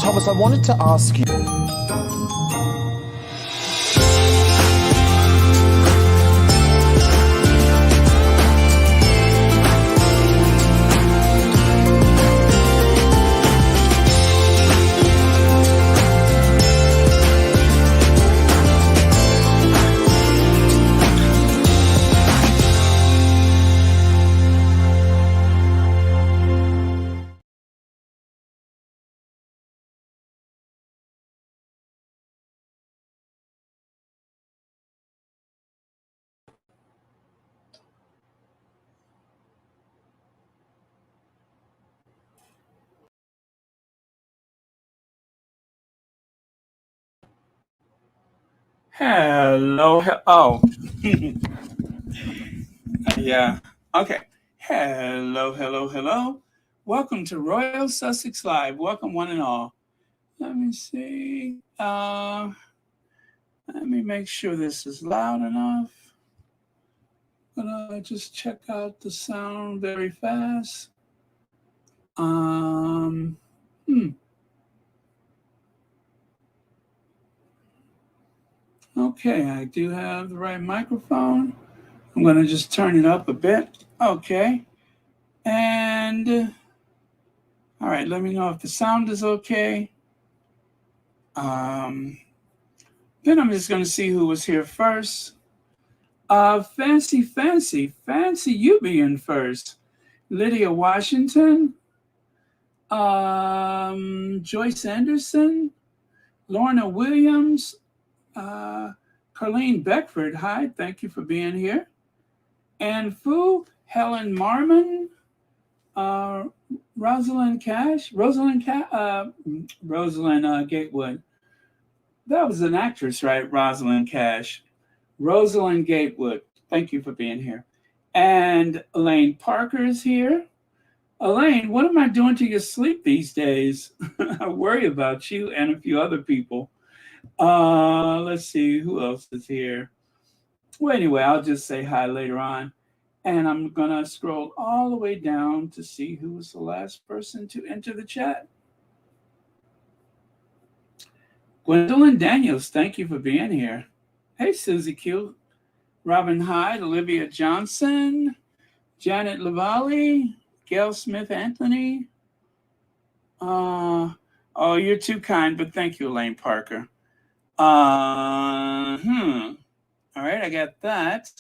Thomas, I wanted to ask you. Hello. Oh, yeah. Okay. Hello. Welcome to Royal Sussex Live. Welcome, one and all. Let me see. Let me make sure this is loud enough. Gonna just check out the sound very fast. Hmm. Okay, I do have the right microphone. I'm gonna just turn it up a bit. Okay. And all right, let me know if the sound is okay. Then I'm just going to see who was here first. Fancy, you being first. Lydia Washington, Joyce Anderson, Lorna Williams, Carlene Beckford. Hi, thank you for being here. Anne Fu, Helen Marmon, Rosalind Gatewood. That was an actress, right? Rosalind Cash. Rosalind Gatewood. Thank you for being here. And Elaine Parker is here. Elaine, what am I doing to your sleep these days? I worry about you and a few other people. Let's see, who else is here? Well, anyway, I'll just say hi later on. And I'm going to scroll all the way down to see who was the last person to enter the chat. Gwendolyn Daniels, thank you for being here. Hey, Susie Q. Robin Hyde, Olivia Johnson, Janet Lavalley, Gail Smith Anthony. Oh, you're too kind, but thank you, Elaine Parker. All right, I got that.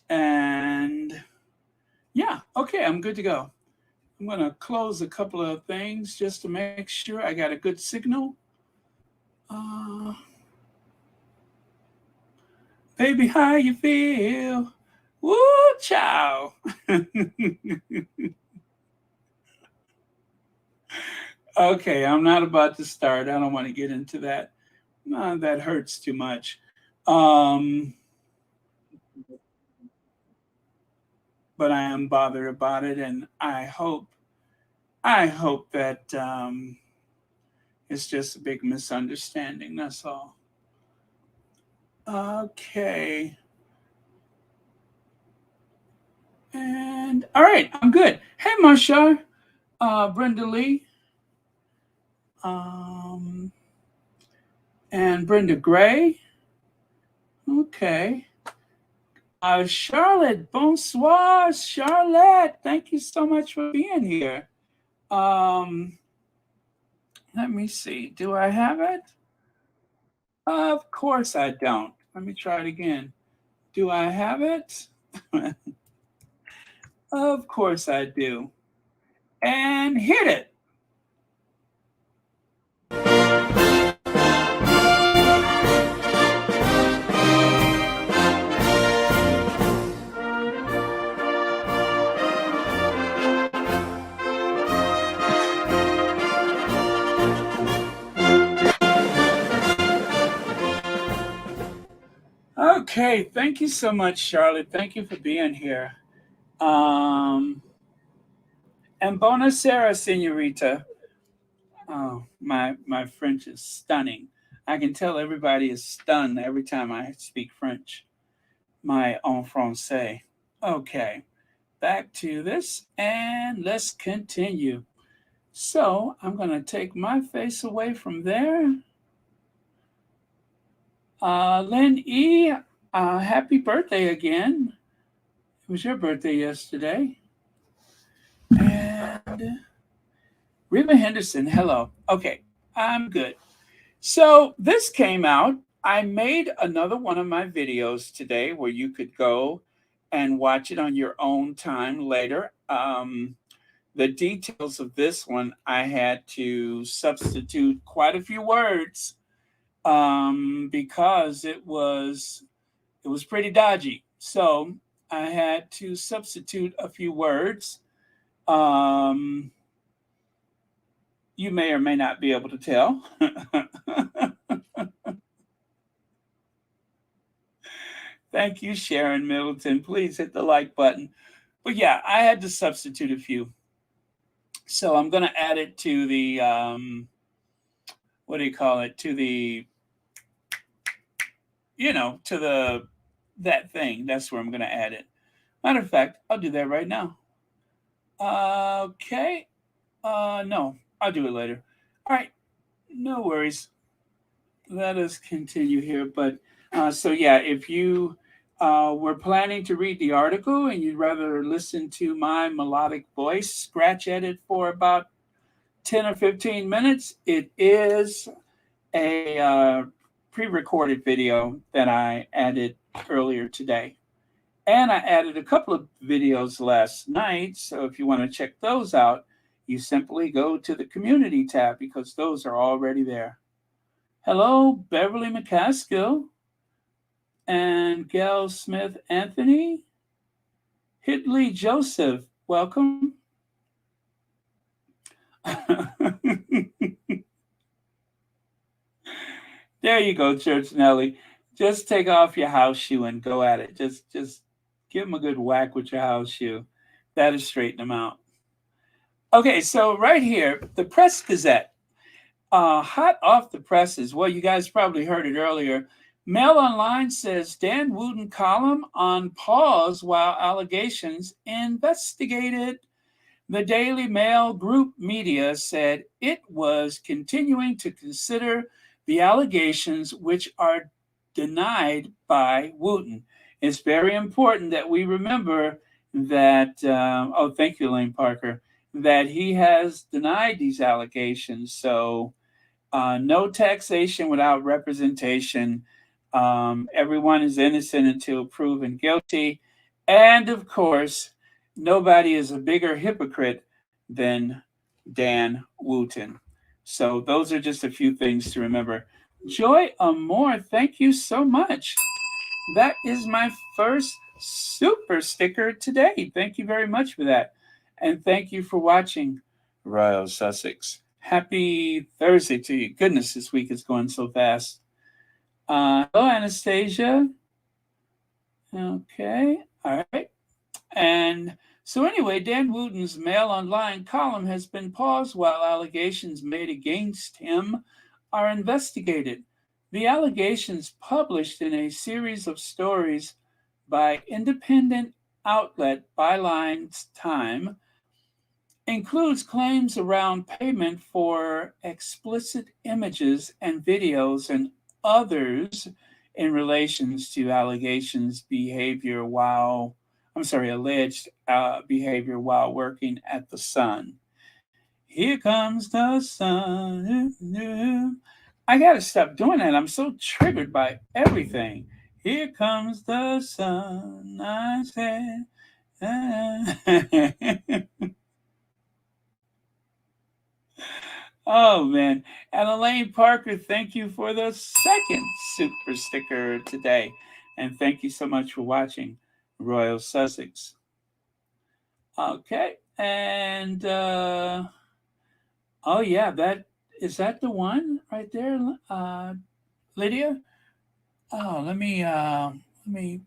And yeah, okay, I'm good to go. I'm going to close a couple of things just to make sure I got a good signal. Baby, how you feel? Woo, chow. Okay, I'm not about to start. I don't want to get into that. That hurts too much. But I am bothered about it, and I hope that it's just a big misunderstanding. That's all. Okay. And all right, I'm good. Hey, Marsha, Brenda Lee, and Brenda Gray. Okay. Charlotte, bonsoir, Charlotte. Thank you so much for being here. Let me see. Do I have it? Of course I don't. Let me try it again. Do I have it? Of course I do. And hit it. Okay, thank you so much, Charlotte. Thank you for being here. And buonasera, senorita. Oh, my French is stunning. I can tell everybody is stunned every time I speak French. My en français. Okay, back to this, and let's continue. So I'm going to take my face away from there. Lynn E., happy birthday again. It was your birthday yesterday. And Reba Henderson, hello. Okay, I'm good. So this came out. I made another one of my videos today where you could go and watch it on your own time later. The details of this one, I had to substitute quite a few words because it was pretty dodgy. So I had to substitute a few words. You may or may not be able to tell. Thank you, Sharon Middleton. Please hit the like button. But yeah, I had to substitute a few. So I'm going to add it to the, what do you call it? To the, to that thing. That's where I'm going to add it. Matter of fact, I'll do that right now. Okay. No, I'll do it later. All right. No worries. Let us continue here. But so yeah, if you were planning to read the article and you'd rather listen to my melodic voice scratch at it for about 10 or 15 minutes, it is a pre-recorded video that I added earlier today. And I added a couple of videos last night. So if you want to check those out, you simply go to the community tab because those are already there. Hello, Beverly McCaskill and Gail Smith Anthony. Hitley Joseph, welcome. There you go, Church Nelly. Just take off your house shoe and go at it. Just give them a good whack with your house shoe. That'll straighten them out. Okay, so right here, the Press Gazette. Hot off the presses. Well, you guys probably heard it earlier. Mail Online says Dan Wootton column on pause while allegations investigated. The Daily Mail group media said it was continuing to consider the allegations which are denied by Wootton. It's very important that we remember that, thank you, Elaine Parker, that he has denied these allegations. So no taxation without representation. Everyone is innocent until proven guilty. And of course, nobody is a bigger hypocrite than Dan Wootton. So those are just a few things to remember. Joy Amore, thank you so much. That is my first super sticker today. Thank you very much for that. And thank you for watching Royal Sussex. Happy Thursday to you. Goodness, this week is going so fast. Hello, Anastasia. Okay, all right. And so anyway, Dan Wootton's Mail Online column has been paused while allegations made against him are investigated. The allegations published in a series of stories by independent outlet Byline's Time includes claims around payment for explicit images and videos and others in relations to alleged behavior while working at the Sun. Here comes the sun. I gotta stop doing that. I'm so triggered by everything. Here comes the sun, I said. Oh, man. And Elaine Parker, thank you for the second super sticker today. And thank you so much for watching Royal Sussex. Okay. And, oh, yeah, is that the one right there, Lydia? Oh, let me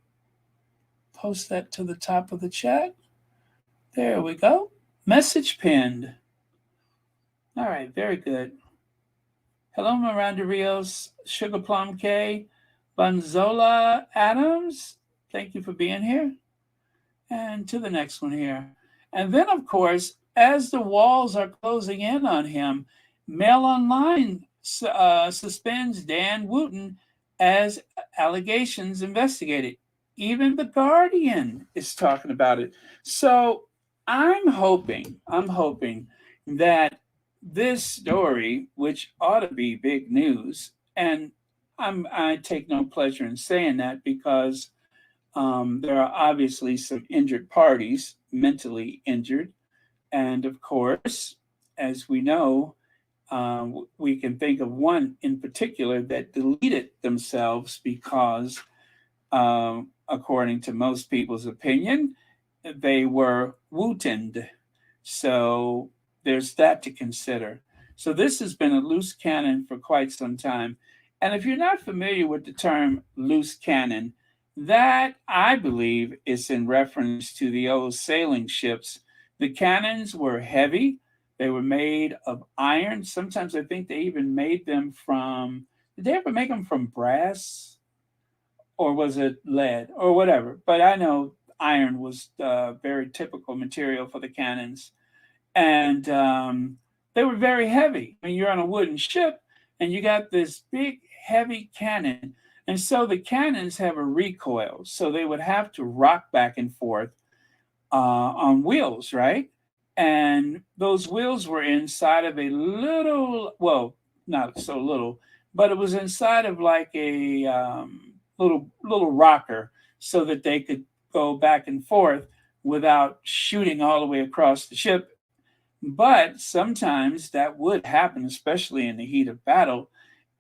post that to the top of the chat. There we go. Message pinned. All right, very good. Hello, Miranda Rios, Sugar Plum K, Bonzola Adams. Thank you for being here. And to the next one here. And then, of course, as the walls are closing in on him, Mail Online suspends Dan Wootton as allegations investigated. Even the Guardian is talking about it. So I'm hoping that this story, which ought to be big news, and I take no pleasure in saying that because there are obviously some injured parties, mentally injured, and of course, as we know, we can think of one in particular that deleted themselves because, according to most people's opinion, they were Wootoned. So there's that to consider. So this has been a loose cannon for quite some time. And if you're not familiar with the term loose cannon, that I believe is in reference to the old sailing ships. The cannons were heavy. They were made of iron. Sometimes I think they even made them from, did they ever make them from brass? Or was it lead or whatever? But I know iron was very typical material for the cannons, and they were very heavy. I mean, you're on a wooden ship, and you got this big, heavy cannon, and so the cannons have a recoil, so they would have to rock back and forth on wheels, right? And those wheels were inside of a little, well, not so little, but it was inside of like a little rocker, so that they could go back and forth without shooting all the way across the ship. But sometimes that would happen, especially in the heat of battle,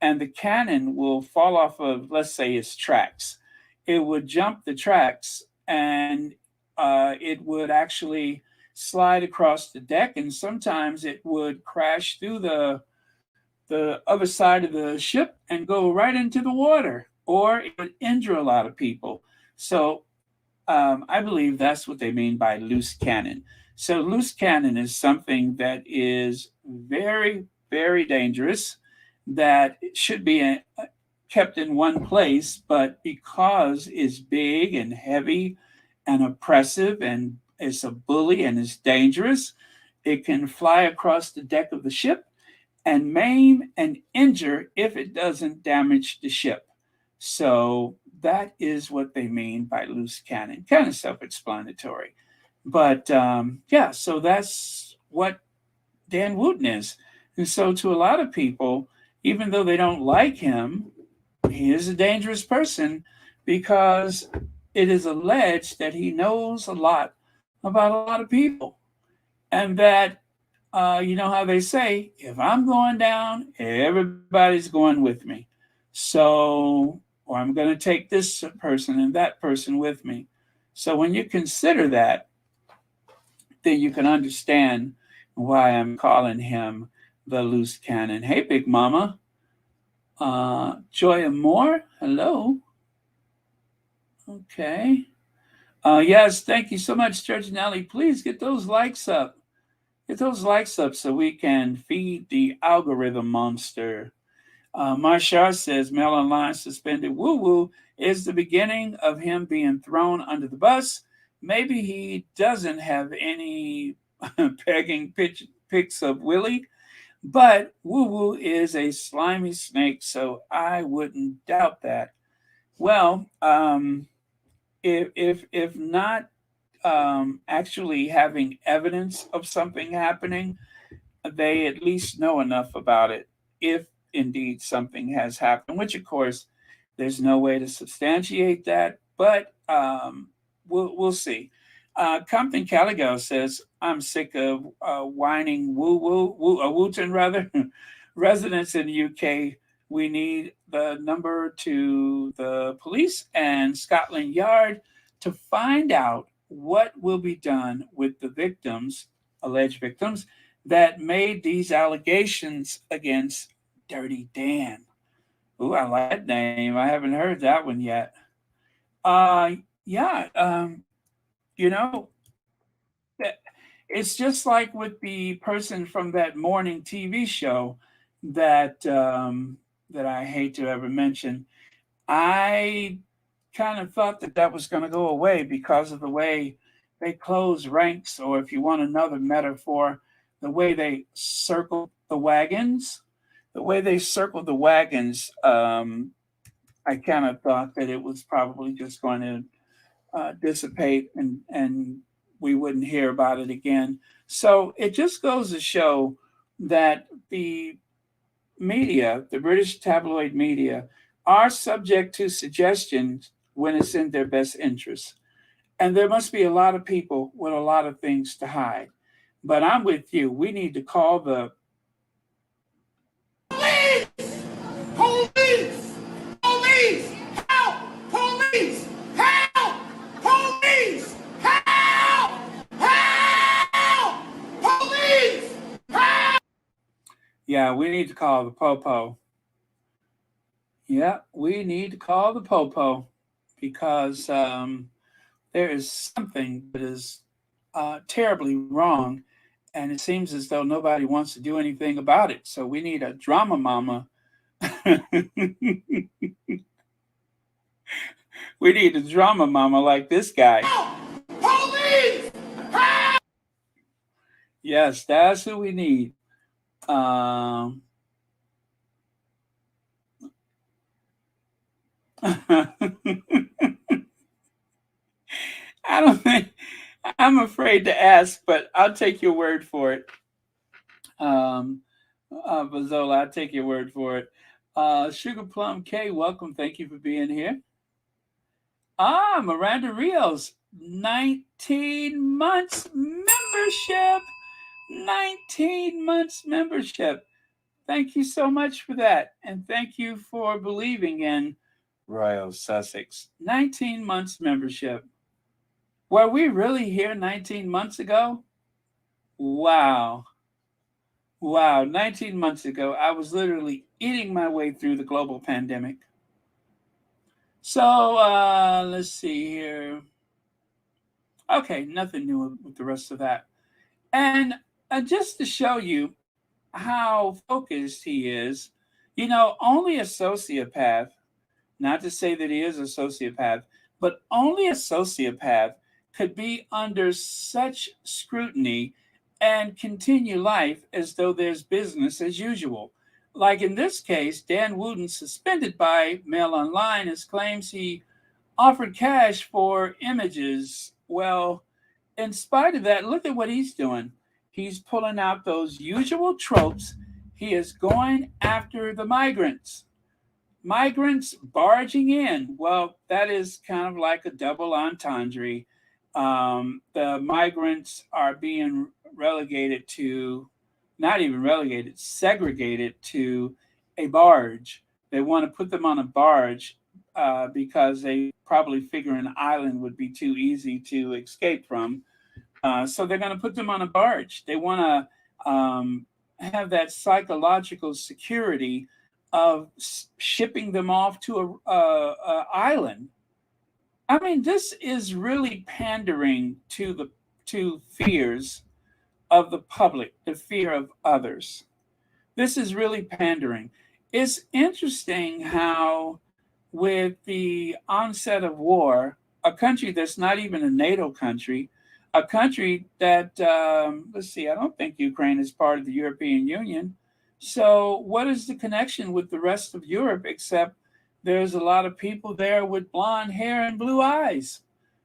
and the cannon will fall off of, let's say, its tracks. It would jump the tracks, and it would actually slide across the deck, and sometimes it would crash through the other side of the ship and go right into the water, or it would injure a lot of people. So I believe that's what they mean by loose cannon. So loose cannon is something that is very, very dangerous, that should be kept in one place, but because it's big and heavy and oppressive and it's a bully and it's dangerous, it can fly across the deck of the ship and maim and injure if it doesn't damage the ship. So that is what they mean by loose cannon. Kind of self-explanatory. But yeah, so that's what Dan Wootton is. And so to a lot of people, even though they don't like him, he is a dangerous person because it is alleged that he knows a lot about a lot of people. And that, you know how they say, if I'm going down, everybody's going with me. So, or I'm going to take this person and that person with me. So when you consider that, then you can understand why I'm calling him the loose cannon. Hey, Big Mama. Joy Moore, hello. Okay. Yes, thank you so much, Church Nelly. Please get those likes up. Get those likes up so we can feed the algorithm monster. Marshall says Mail Online suspended Woo Woo is the beginning of him being thrown under the bus. Maybe he doesn't have any pegging pics of Willie, but Woo Woo is a slimy snake, so I wouldn't doubt that. Well, if not actually having evidence of something happening, they at least know enough about it if indeed something has happened, which of course there's no way to substantiate that, but we'll see. Compton Caligo says, I'm sick of whining Wootton rather. Residents in the UK, we need the number to the police and Scotland Yard to find out what will be done with the victims, alleged victims, that made these allegations against Dirty Dan. Ooh, I like that name. I haven't heard that one yet. Yeah, you know, it's just like with the person from that morning TV show that that I hate to ever mention. I kind of thought that that was going to go away because of the way they close ranks, or if you want another metaphor, the way they circle the wagons, the way they circled the wagons, I kind of thought that it was probably just going to dissipate and we wouldn't hear about it again. So it just goes to show that the media, the British tabloid media, are subject to suggestions when it's in their best interest. And there must be a lot of people with a lot of things to hide. But I'm with you. We need to call the police! Police! Police! Help! Police! Help! Police! Help! Help! Police! Help! Yeah, we need to call the popo. Yeah, we need to call the popo because there is something that is terribly wrong, and it seems as though nobody wants to do anything about it. So we need a drama mama. We need a drama mama like this guy. Police! Help! Yes, that's who we need. Um, I don't think I'm afraid to ask, but I'll take your word for it. Um, Bazola, I'll take your word for it. Sugar Plum K, welcome. Thank you for being here. Miranda Rios, 19 months membership. 19 months membership. Thank you so much for that. And thank you for believing in Royal Sussex. 19 months membership. Were we really here 19 months ago? Wow. Wow. 19 months ago, I was literally eating my way through the global pandemic. So let's see here. Okay, nothing new with the rest of that. And just to show you how focused he is, only a sociopath, not to say that he is a sociopath, but only a sociopath could be under such scrutiny and continue life as though there's business as usual. Like in this case, Dan Wootton suspended by Mail Online as claims he offered cash for images. Well, in spite of that, look at what he's doing. He's pulling out those usual tropes. He is going after the migrants. Migrants barging in. Well, that is kind of like a double entendre. The migrants are being relegated to, not even relegated, segregated to a barge. They want to put them on a barge because they probably figure an island would be too easy to escape from. So they're going to put them on a barge. They want to have that psychological security of shipping them off to a island. I mean, this is really pandering to fears of the public, the fear of others. This is really pandering. It's interesting how, with the onset of war, a country that's not even a NATO country, a country that, let's see, I don't think Ukraine is part of the European Union. So, what is the connection with the rest of Europe except there's a lot of people there with blonde hair and blue eyes?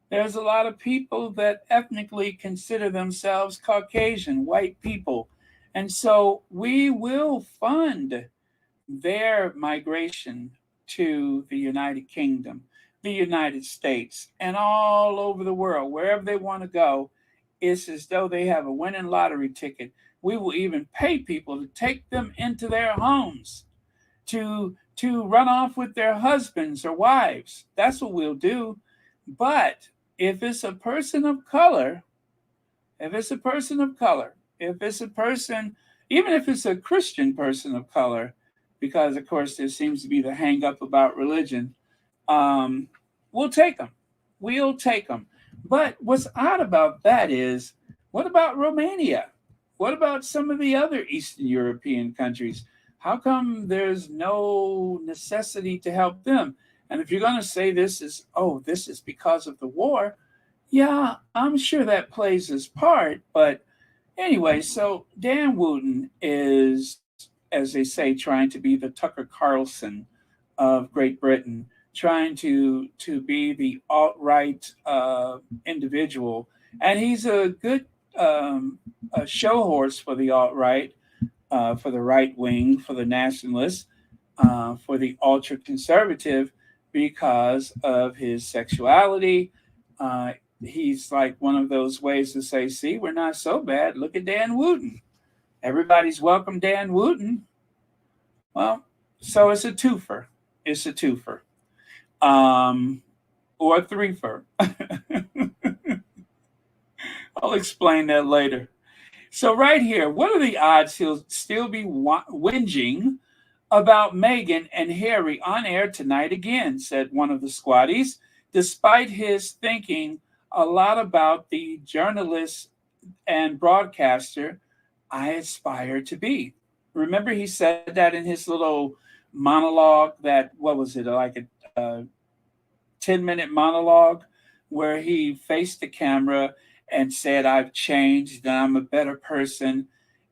There's a lot of people that ethnically consider themselves Caucasian, white people. And so we will fund their migration to the United Kingdom, the United States, and all over the world, wherever they want to go. It's as though they have a winning lottery ticket. We will even pay people to take them into their homes, to run off with their husbands or wives. That's what we'll do. But if it's a person of color, if it's a person, even if it's a Christian person of color, because of course there seems to be the hang up about religion, we'll take them. We'll take them. But what's odd about that is, what about Romania? What about some of the other Eastern European countries? How come there's no necessity to help them? And if you're going to say this is because of the war, Yeah, I'm sure that plays his part. But anyway, so Dan Wootton is, as they say, trying to be the Tucker Carlson of Great Britain, trying to be the alt-right individual, and he's a good a show horse for the alt-right, for the right wing, for the nationalists, for the ultra conservative, because of his sexuality. Uh, he's like one of those ways to say, see, we're not so bad. Look at Dan Wootton. Everybody's welcome Dan Wootton. Well, so it's a twofer. It's a twofer. Um, or a threefer. I'll explain that later. So, right here, what are the odds he'll still be whinging about Meghan and Harry on air tonight again, said one of the squatties, despite his thinking a lot about the journalist and broadcaster I aspire to be. Remember, he said that in his little monologue that, what was it, like a 10-minute monologue where he faced the camera and said, I've changed and I'm a better person.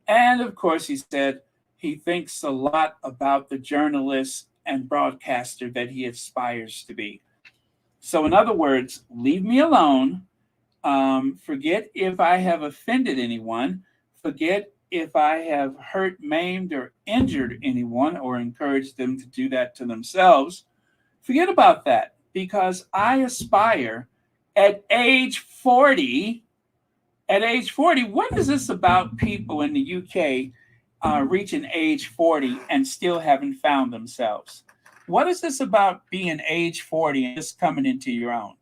And of course, he said he thinks a lot about the journalist and broadcaster that he aspires to be. So, in other words, leave me alone. Forget if I have offended anyone. Forget if I have hurt, maimed, or injured anyone or encouraged them to do that to themselves. Forget about that because I aspire at age 40. At age 40, what is this about people in the UK reaching age 40 and still haven't found themselves? What is this about being age 40 and just coming into your own?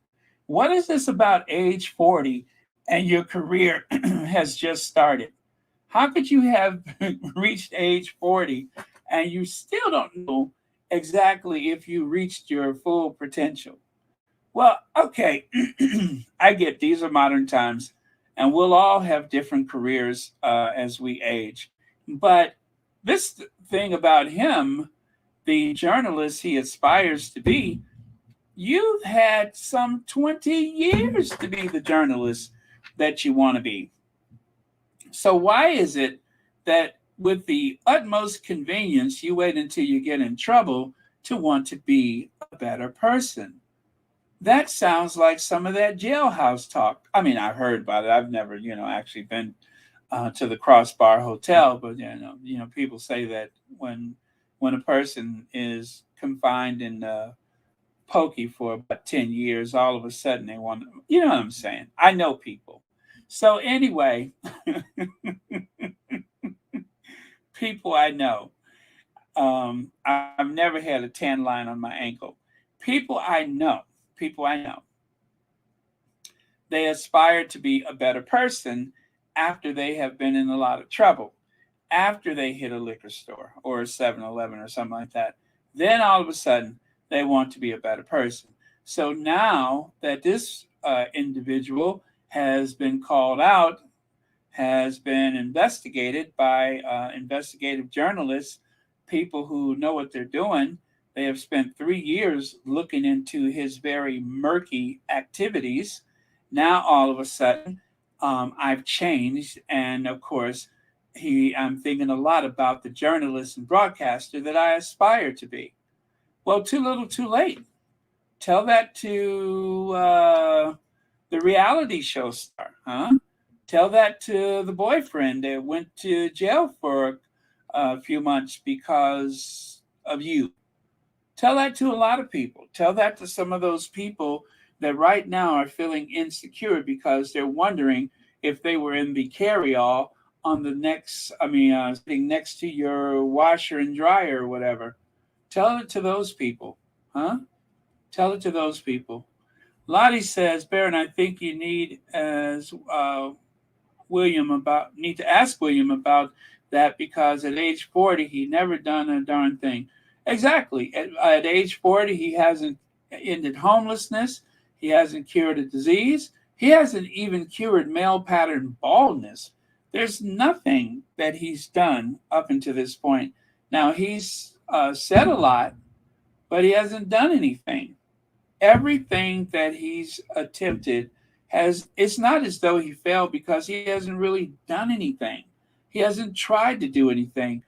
What is this about age 40 and your career has just started? How could you have reached age 40 and you still don't know exactly if you reached your full potential? Well, okay, I get these are modern times, and we'll all have different careers as we age. But this thing about him, the journalist he aspires to be, you've had some 20 years to be the journalist that you want to be. So, why is it that with the utmost convenience, you wait until you get in trouble to want to be a better person? That sounds like some of that jailhouse talk. I mean, I've heard about it. I've never, actually been to the Crossbar Hotel, but people say that when a person is confined in pokey for about 10 years, all of a sudden they want, you know what I'm saying? I know people. So anyway, people I know. I've never had a tan line on my ankle. People I know. People I know. They aspire to be a better person after they have been in a lot of trouble, after they hit a liquor store or a 7-Eleven or something like that. Then all of a sudden, they want to be a better person. So now that this individual has been called out, has been investigated by investigative journalists, people who know what they're doing. They have spent 3 years looking into his very murky activities. Now, all of a sudden, I've changed. And of course, I'm thinking a lot about the journalist and broadcaster that I aspire to be. Well, too little, too late. Tell that to the reality show star, huh? Tell that to the boyfriend that went to jail for a few months because of you. Tell that to a lot of people. Tell that to some of those people that right now are feeling insecure because they're wondering if they were in the carry-all on the sitting next to your washer and dryer or whatever. Tell it to those people, huh? Tell it to those people. Lottie says, Baron, I think you need to ask William about that because at age 40 he never done a darn thing. Exactly. At age 40 he hasn't ended homelessness. He hasn't cured a disease. He hasn't even cured male pattern baldness. There's nothing that he's done up until this point. Now he's said a lot, but he hasn't done anything. Everything that he's attempted it's not as though he failed because he hasn't really done anything. He hasn't tried to do anything.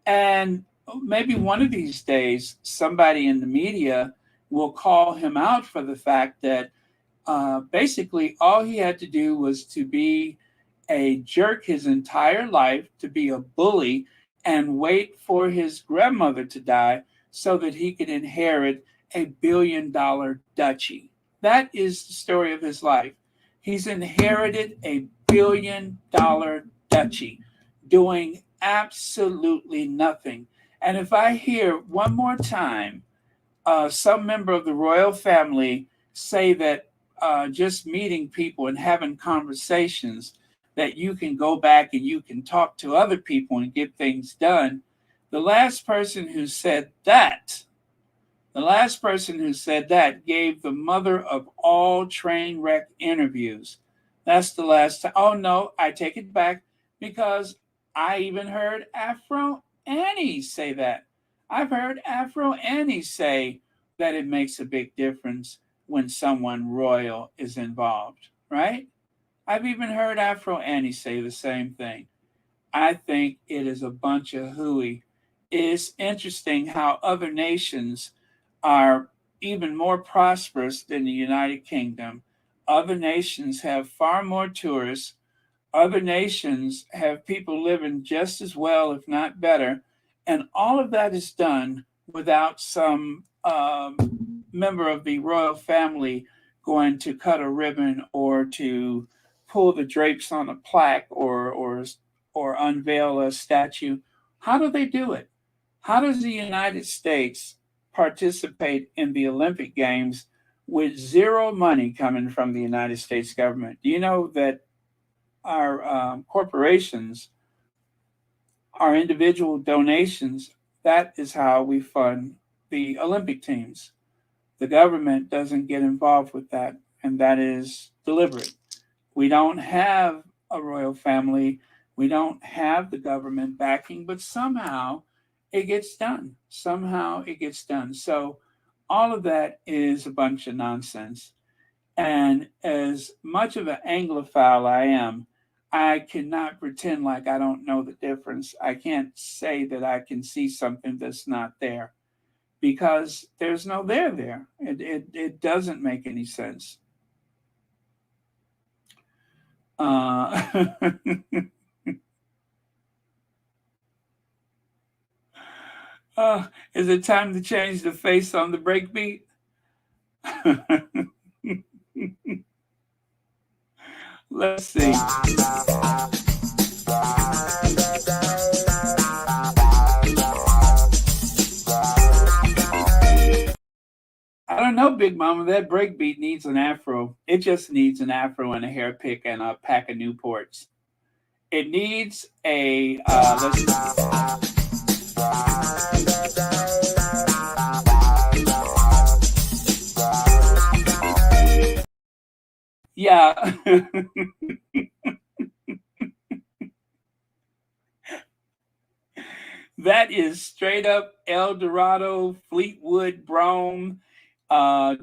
And maybe one of these days, somebody in the media will call him out for the fact that basically all he had to do was to be a jerk his entire life, to be a bully, and wait for his grandmother to die so that he could inherit $1 billion duchy. That is the story of his life. He's inherited $1 billion duchy, doing absolutely nothing. And if I hear one more time some member of the royal family say that just meeting people and having conversations that you can go back and you can talk to other people and get things done. The last person who said that, gave the mother of all train wreck interviews. That's the last time. Oh no, I take it back because I even heard Afro Annie say that. I've heard Afro Annie say that it makes a big difference when someone royal is involved, right? I've even heard Afro Annie say the same thing. I think it is a bunch of hooey. It's interesting how other nations are even more prosperous than the United Kingdom. Other nations have far more tourists. Other nations have people living just as well, if not better. And all of that is done without some member of the royal family going to cut a ribbon or to pull the drapes on a plaque or unveil a statue. How do they do it? How does the United States participate in the Olympic Games with zero money coming from the United States government? Do you know that our corporations, our individual donations, that is how we fund the Olympic teams? The government doesn't get involved with that, and that is deliberate. We don't have a royal family. We don't have the government backing, but somehow it gets done. Somehow it gets done. So all of that is a bunch of nonsense. And as much of an Anglophile I am, I cannot pretend like I don't know the difference. I can't say that I can see something that's not there because there's no there. It doesn't make any sense. Is it time to change the face on the breakbeat? Let's see. I don't know, Big Mama. That breakbeat needs an afro. It just needs an afro and a hair pick and a pack of Newports. It needs a. Yeah. That is straight up El Dorado, Fleetwood, Brome,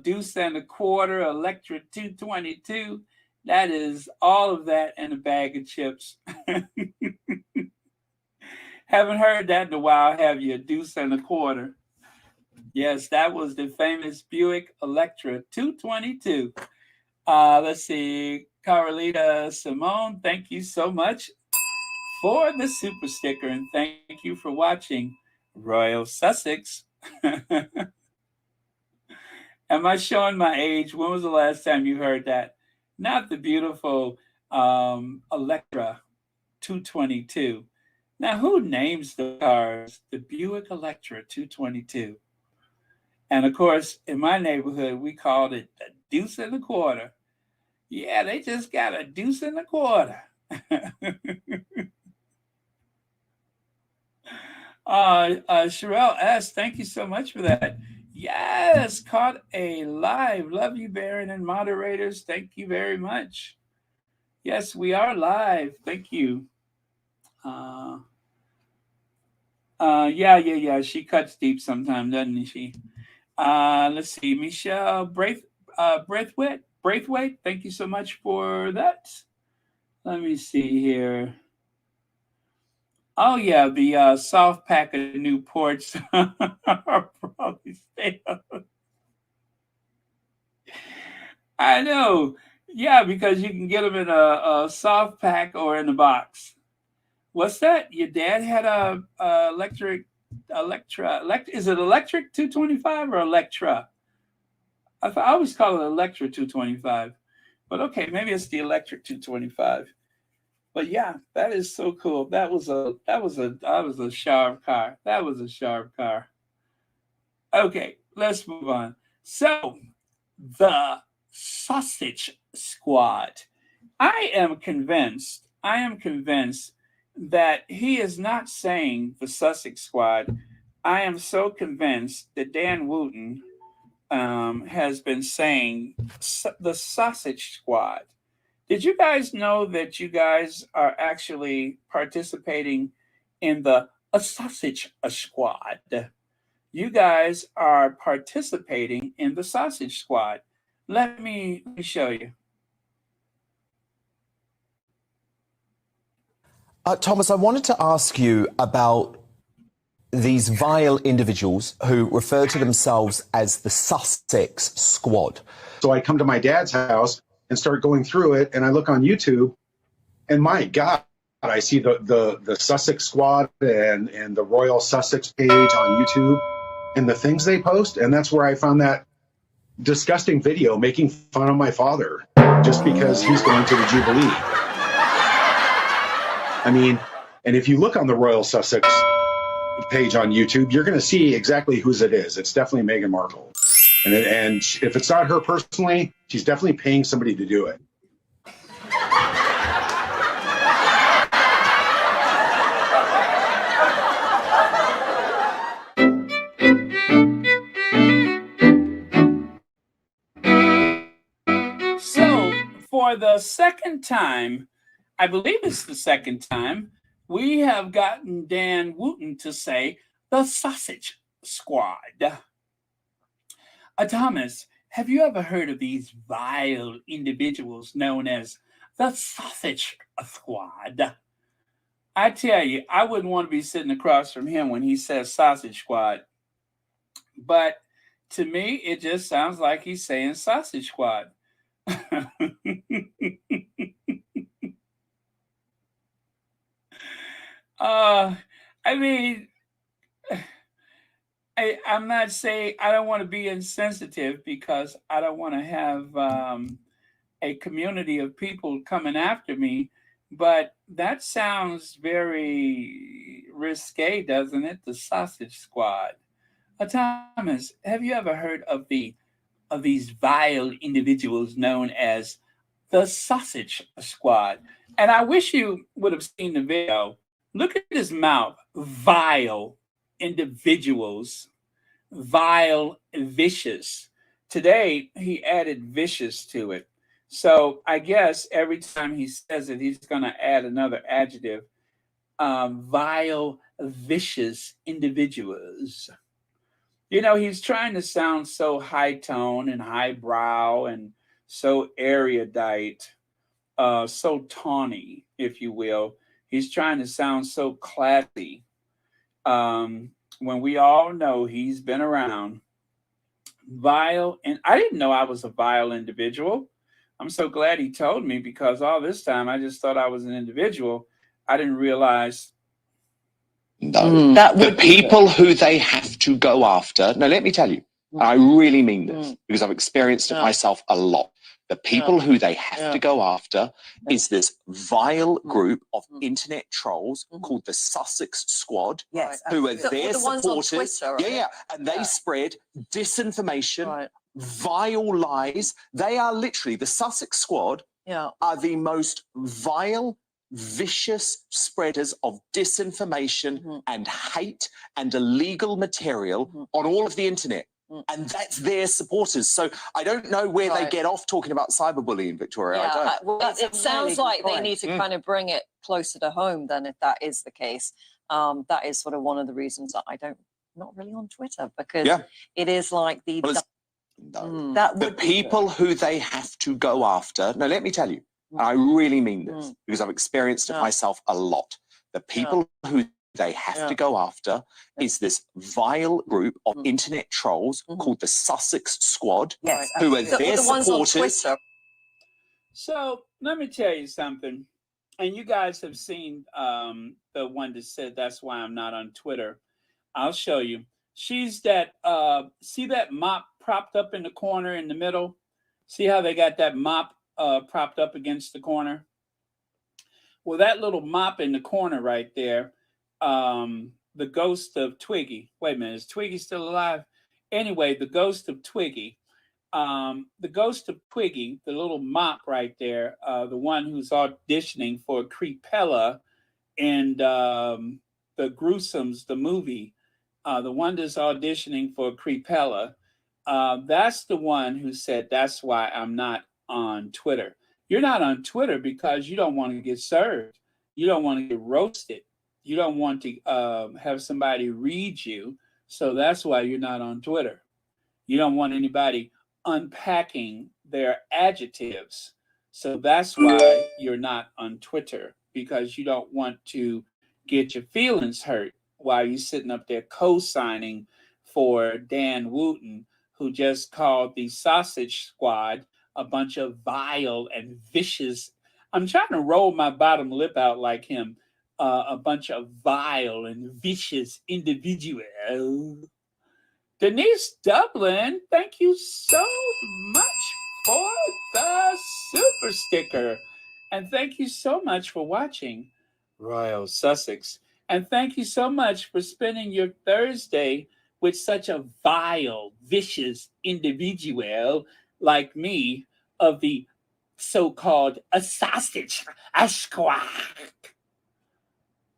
Deuce and a Quarter, Electra 222. That is all of that and a bag of chips. Haven't heard that in a while, have you? Deuce and a Quarter. Yes, that was the famous Buick Electra 222. Let's see. Carolita Simone, thank you so much for the super sticker, and thank you for watching Royal Sussex. Am I showing my age? When was the last time you heard that? Not the beautiful Electra 222. Now, who names the cars the Buick Electra 222? And of course, in my neighborhood, we called it a deuce and a quarter. Yeah, they just got a deuce and a quarter. Sherelle S., thank you so much for that. Yes, caught a live. Love you, Baron and moderators. Thank you very much. Yes, we are live. Thank you. Yeah. She cuts deep sometimes, doesn't she? Let's see. Michelle Braithwaite. Braithwaite, thank you so much for that. Let me see here. Oh yeah, the soft pack of Newports are probably stale. I know. Yeah, because you can get them in a soft pack or in a box. What's that? Your dad had a is it electric 225 or Electra? I always call it Electra 225. But okay, maybe it's the electric 225. But yeah, that is so cool. That was a sharp car. That was a sharp car. Okay, let's move on. So the Sausage Squad. I am convinced that he is not saying the Sussex Squad. I am so convinced that Dan Wootton has been saying the Sausage Squad. Did you guys know that you guys are actually participating in the Sausage Squad? You guys are participating in the Sausage Squad. Let me show you. Thomas, I wanted to ask you about these vile individuals who refer to themselves as the Sussex Squad. So I come to my dad's house and start going through it, and I look on YouTube, and my God, I see the Sussex Squad and the Royal Sussex page on YouTube and the things they post, and that's where I found that disgusting video making fun of my father just because he's going to the Jubilee. I mean, and if you look on the Royal Sussex page on YouTube, you're going to see exactly whose it is. It's definitely Meghan Markle. And if it's not her personally, she's definitely paying somebody to do it. So, for the second time, I believe it's the second time, we have gotten Dan Wootton to say the Sausage Squad. Thomas, have you ever heard of these vile individuals known as the Sausage Squad? I tell you, I wouldn't want to be sitting across from him when he says Sausage Squad. But to me, it just sounds like he's saying Sausage Squad. I mean, I'm not saying I don't want to be insensitive because I don't want to have a community of people coming after me, but that sounds very risque, doesn't it? The Sausage Squad. Thomas, have you ever heard of these vile individuals known as the Sausage Squad? And I wish you would have seen the video. Look at his mouth. Vile individuals. Vile, vicious. Today, he added vicious to it. So I guess every time he says it, he's going to add another adjective. Vile, vicious individuals. You know, he's trying to sound so high tone and highbrow and so erudite, so tawny, if you will. He's trying to sound so classy. When we all know he's been around. Vile, and I didn't know I was a vile individual. I'm so glad he told me because all this time I just thought I was an individual. I didn't realize. No, the people who they have to go after. No, let me tell you, I really mean this because I've experienced it myself a lot. The people who they have to go after is this vile group of internet trolls called the Sussex Squad, who are their supporters. Twitter, and they spread disinformation, vile lies. They are literally, the Sussex Squad are the most vile, vicious spreaders of disinformation and hate and illegal material on all of the internet. And that's their supporters. So I don't know where they get off talking about cyberbullying, Victoria. I don't. Well, it sounds like they need to kind of bring it closer to home then, if that is the case. That is sort of one of the reasons that I don't, not really on Twitter, because it is like the... No. That The would people who they have to go after, no, let me tell you, and I really mean this because I've experienced it myself a lot. The people who they have to go after is this vile group of internet trolls called the Sussex Squad, who are their supporters. So let me tell you something. And you guys have seen the one that said that's why I'm not on Twitter. I'll show you. She's that, see that mop propped up in the corner in the middle? See how they got that mop propped up against the corner? Well, that little mop in the corner right there, the ghost of Twiggy. Wait a minute, is Twiggy still alive? Anyway, the ghost of Twiggy. The ghost of Twiggy, the little mop right there, the one who's auditioning for Creepella in the Gruesomes, the movie, the one that's auditioning for Creepella, that's the one who said, that's why I'm not on Twitter. You're not on Twitter because you don't want to get served. You don't want to get roasted. You don't want to have somebody read you. So that's why you're not on Twitter. You don't want anybody unpacking their adjectives. So that's why you're not on Twitter, because you don't want to get your feelings hurt while you're sitting up there co-signing for Dan Wootton, who just called the Sausage Squad a bunch of vile and vicious. I'm trying to roll my bottom lip out like him. A bunch of vile and vicious individuals. Denise Dublin, thank you so much for the super sticker. And thank you so much for watching Royal Sussex. And thank you so much for spending your Thursday with such a vile, vicious individual like me of the so-called sausage squad.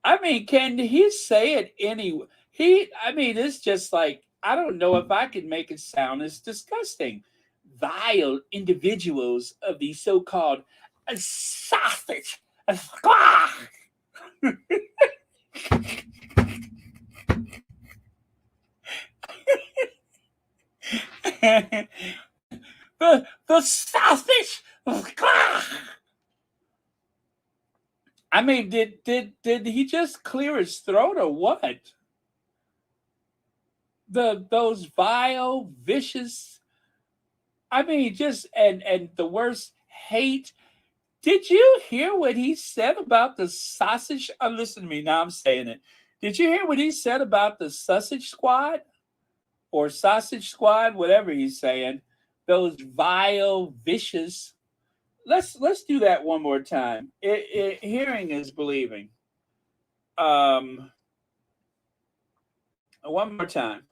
I mean, can he say it anyway? It's just like, I don't know if I could make it sound as disgusting. Vile individuals of the so-called sausage squad. the sausage squad. I mean, did he just clear his throat or what? Those vile, vicious, I mean, just and the worst hate. Did you hear what he said about the sausage? Listen to me, now I'm saying it. Did you hear what he said about the sausage squad or sausage squad, whatever he's saying? Those vile, vicious. Let's do that one more time. Hearing is believing. One more time.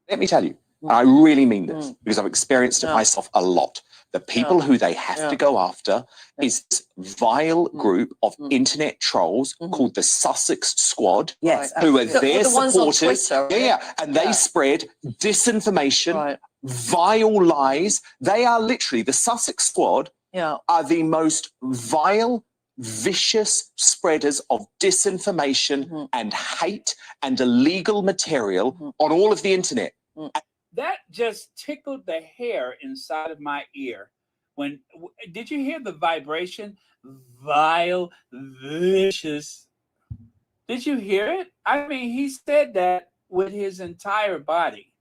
Let me tell you, and I really mean this because I've experienced it myself a lot. The people who they have to go after is this vile group of internet trolls called the Sussex Squad, who are their supporters. And they spread disinformation, vile lies. They are literally, the Sussex Squad are the most vile, vicious spreaders of disinformation and hate and illegal material on all of the internet. That just tickled the hair inside of my ear. Did you hear the vibration? Vile, vicious. Did you hear it? I mean, he said that with his entire body.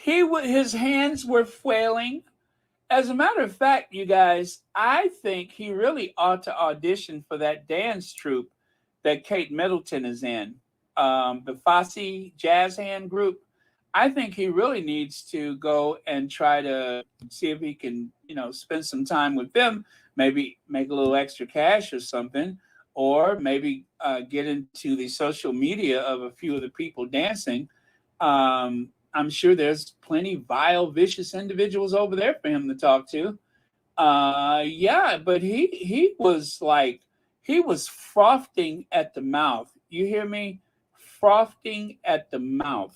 His hands were flailing. As a matter of fact, you guys, I think he really ought to audition for that dance troupe that Kate Middleton is in, the Fosse Jazz Hand group. I think he really needs to go and try to see if he can, spend some time with them, maybe make a little extra cash or something, or maybe get into the social media of a few of the people dancing. I'm sure there's plenty vile, vicious individuals over there for him to talk to. But he was frothing at the mouth. You hear me? Frothing at the mouth.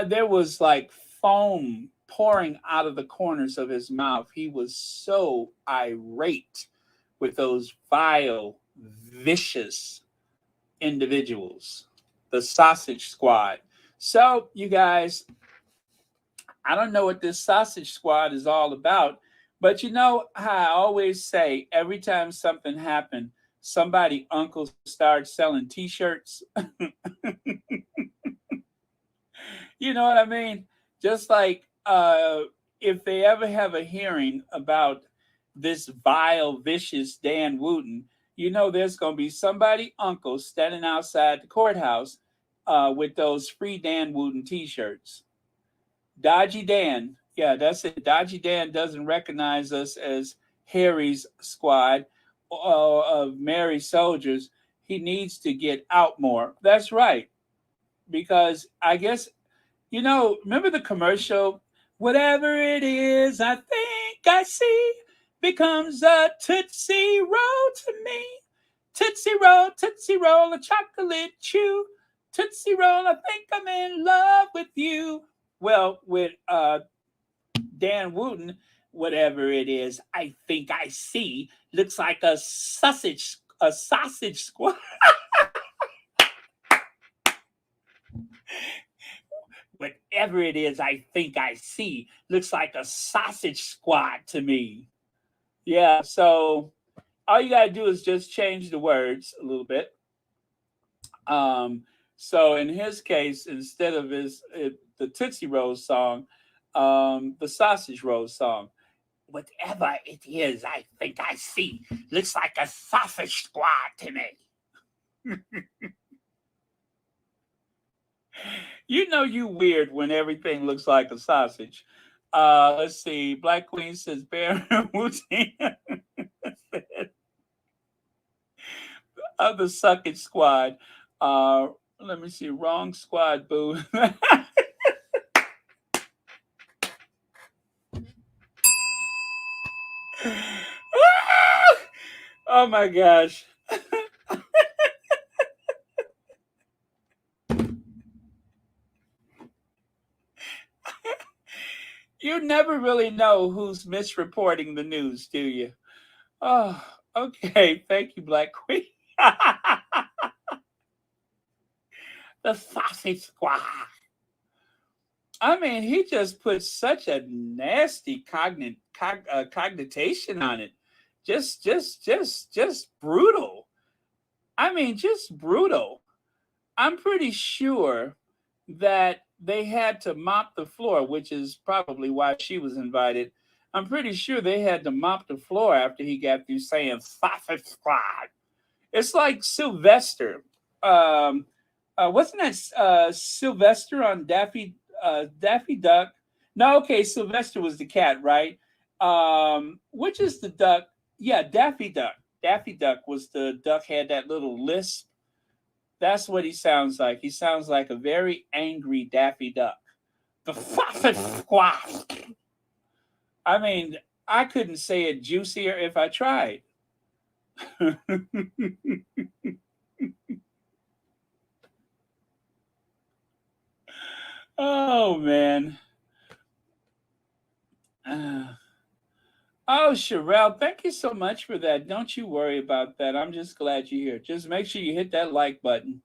There was like foam pouring out of the corners of his mouth. He was so irate with those vile, vicious individuals, the Sausage Squad. So, you guys, I don't know what this Sausage Squad is all about, but you know how I always say every time something happened, somebody uncle started selling T-shirts. You know what I mean? Just like if they ever have a hearing about this vile, vicious Dan Wootton, you know there's going to be somebody uncle standing outside the courthouse with those free Dan Wootton T-shirts. Dodgy Dan, yeah, that's it. Dodgy Dan doesn't recognize us as Harry's squad of merry soldiers. He needs to get out more. That's right, because I guess you know. Remember the commercial? Whatever it is, I think I see becomes a Tootsie Roll to me. Tootsie Roll, a chocolate chew. Tootsie Roll, I think I'm in love with you. Well, with Dan Wootton, whatever it is, I think I see looks like a sausage squad. Whatever it is, I think I see looks like a sausage squad to me. Yeah, so all you gotta do is just change the words a little bit. So in his case, instead of the Tootsie Roll song, the Sausage Roll song, whatever it is, I think I see looks like a sausage squad to me. You know you weird when everything looks like a sausage. Let's see. Black Queen says Baron Wootton of the Suckage Squad. Let me see. Wrong squad, boo. Oh my gosh. You never really know who's misreporting the news, do you? Oh, okay. Thank you, Black Queen. The Sausage Squad. I mean, he just put such a nasty connotation on it. Just brutal. I mean, just brutal. I'm pretty sure that they had to mop the floor, which is probably why she was invited. I'm pretty sure they had to mop the floor after he got through saying Sausage Squad. It's like Sylvester. Wasn't that Sylvester on Daffy Duck? No, okay, Sylvester was the cat, right? Which is the duck? Yeah, Daffy Duck. Daffy Duck was the duck, had that little lisp. That's what he sounds like. He sounds like a very angry Daffy Duck. The Sausage Squad. I mean, I couldn't say it juicier if I tried. Oh, man. Oh, Sherelle, thank you so much for that. Don't you worry about that. I'm just glad you're here. Just make sure you hit that like button.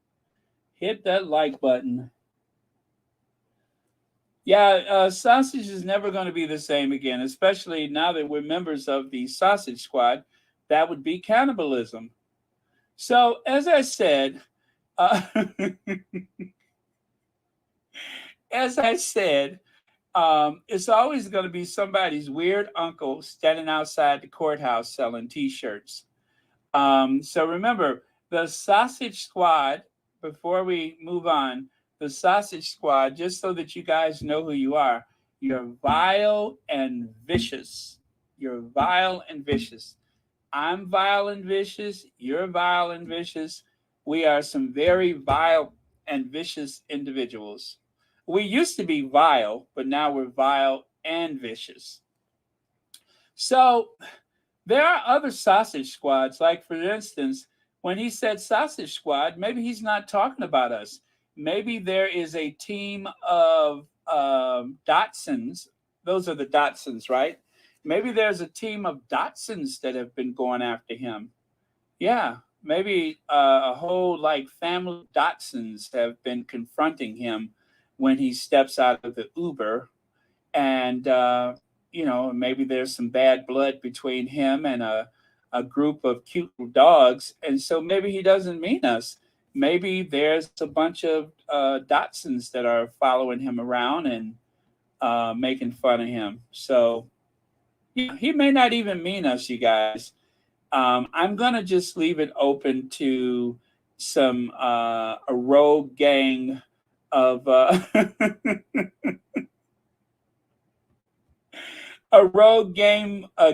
Hit that like button. Yeah, sausage is never going to be the same again, especially now that we're members of the Sausage Squad. That would be cannibalism. So, as I said, it's always going to be somebody's weird uncle standing outside the courthouse selling T-shirts. So remember, the Sausage Squad, before we move on, the Sausage Squad, just so that you guys know who you are, you're vile and vicious. You're vile and vicious. I'm vile and vicious. You're vile and vicious. We are some very vile and vicious individuals. We used to be vile, but now we're vile and vicious. So there are other sausage squads. Like, for instance, when he said Sausage Squad, maybe he's not talking about us. Maybe there is a team of Dachshunds. Those are the Dachshunds, right? Maybe there's a team of Dachshunds that have been going after him. Yeah, maybe a whole like family Datsuns have been confronting him when he steps out of the Uber, and maybe there's some bad blood between him and a group of cute little dogs, and so maybe he doesn't mean us. Maybe there's a bunch of Datsuns that are following him around and making fun of him. So he may not even mean us, you guys. I'm gonna just leave it open to some a rogue gang of a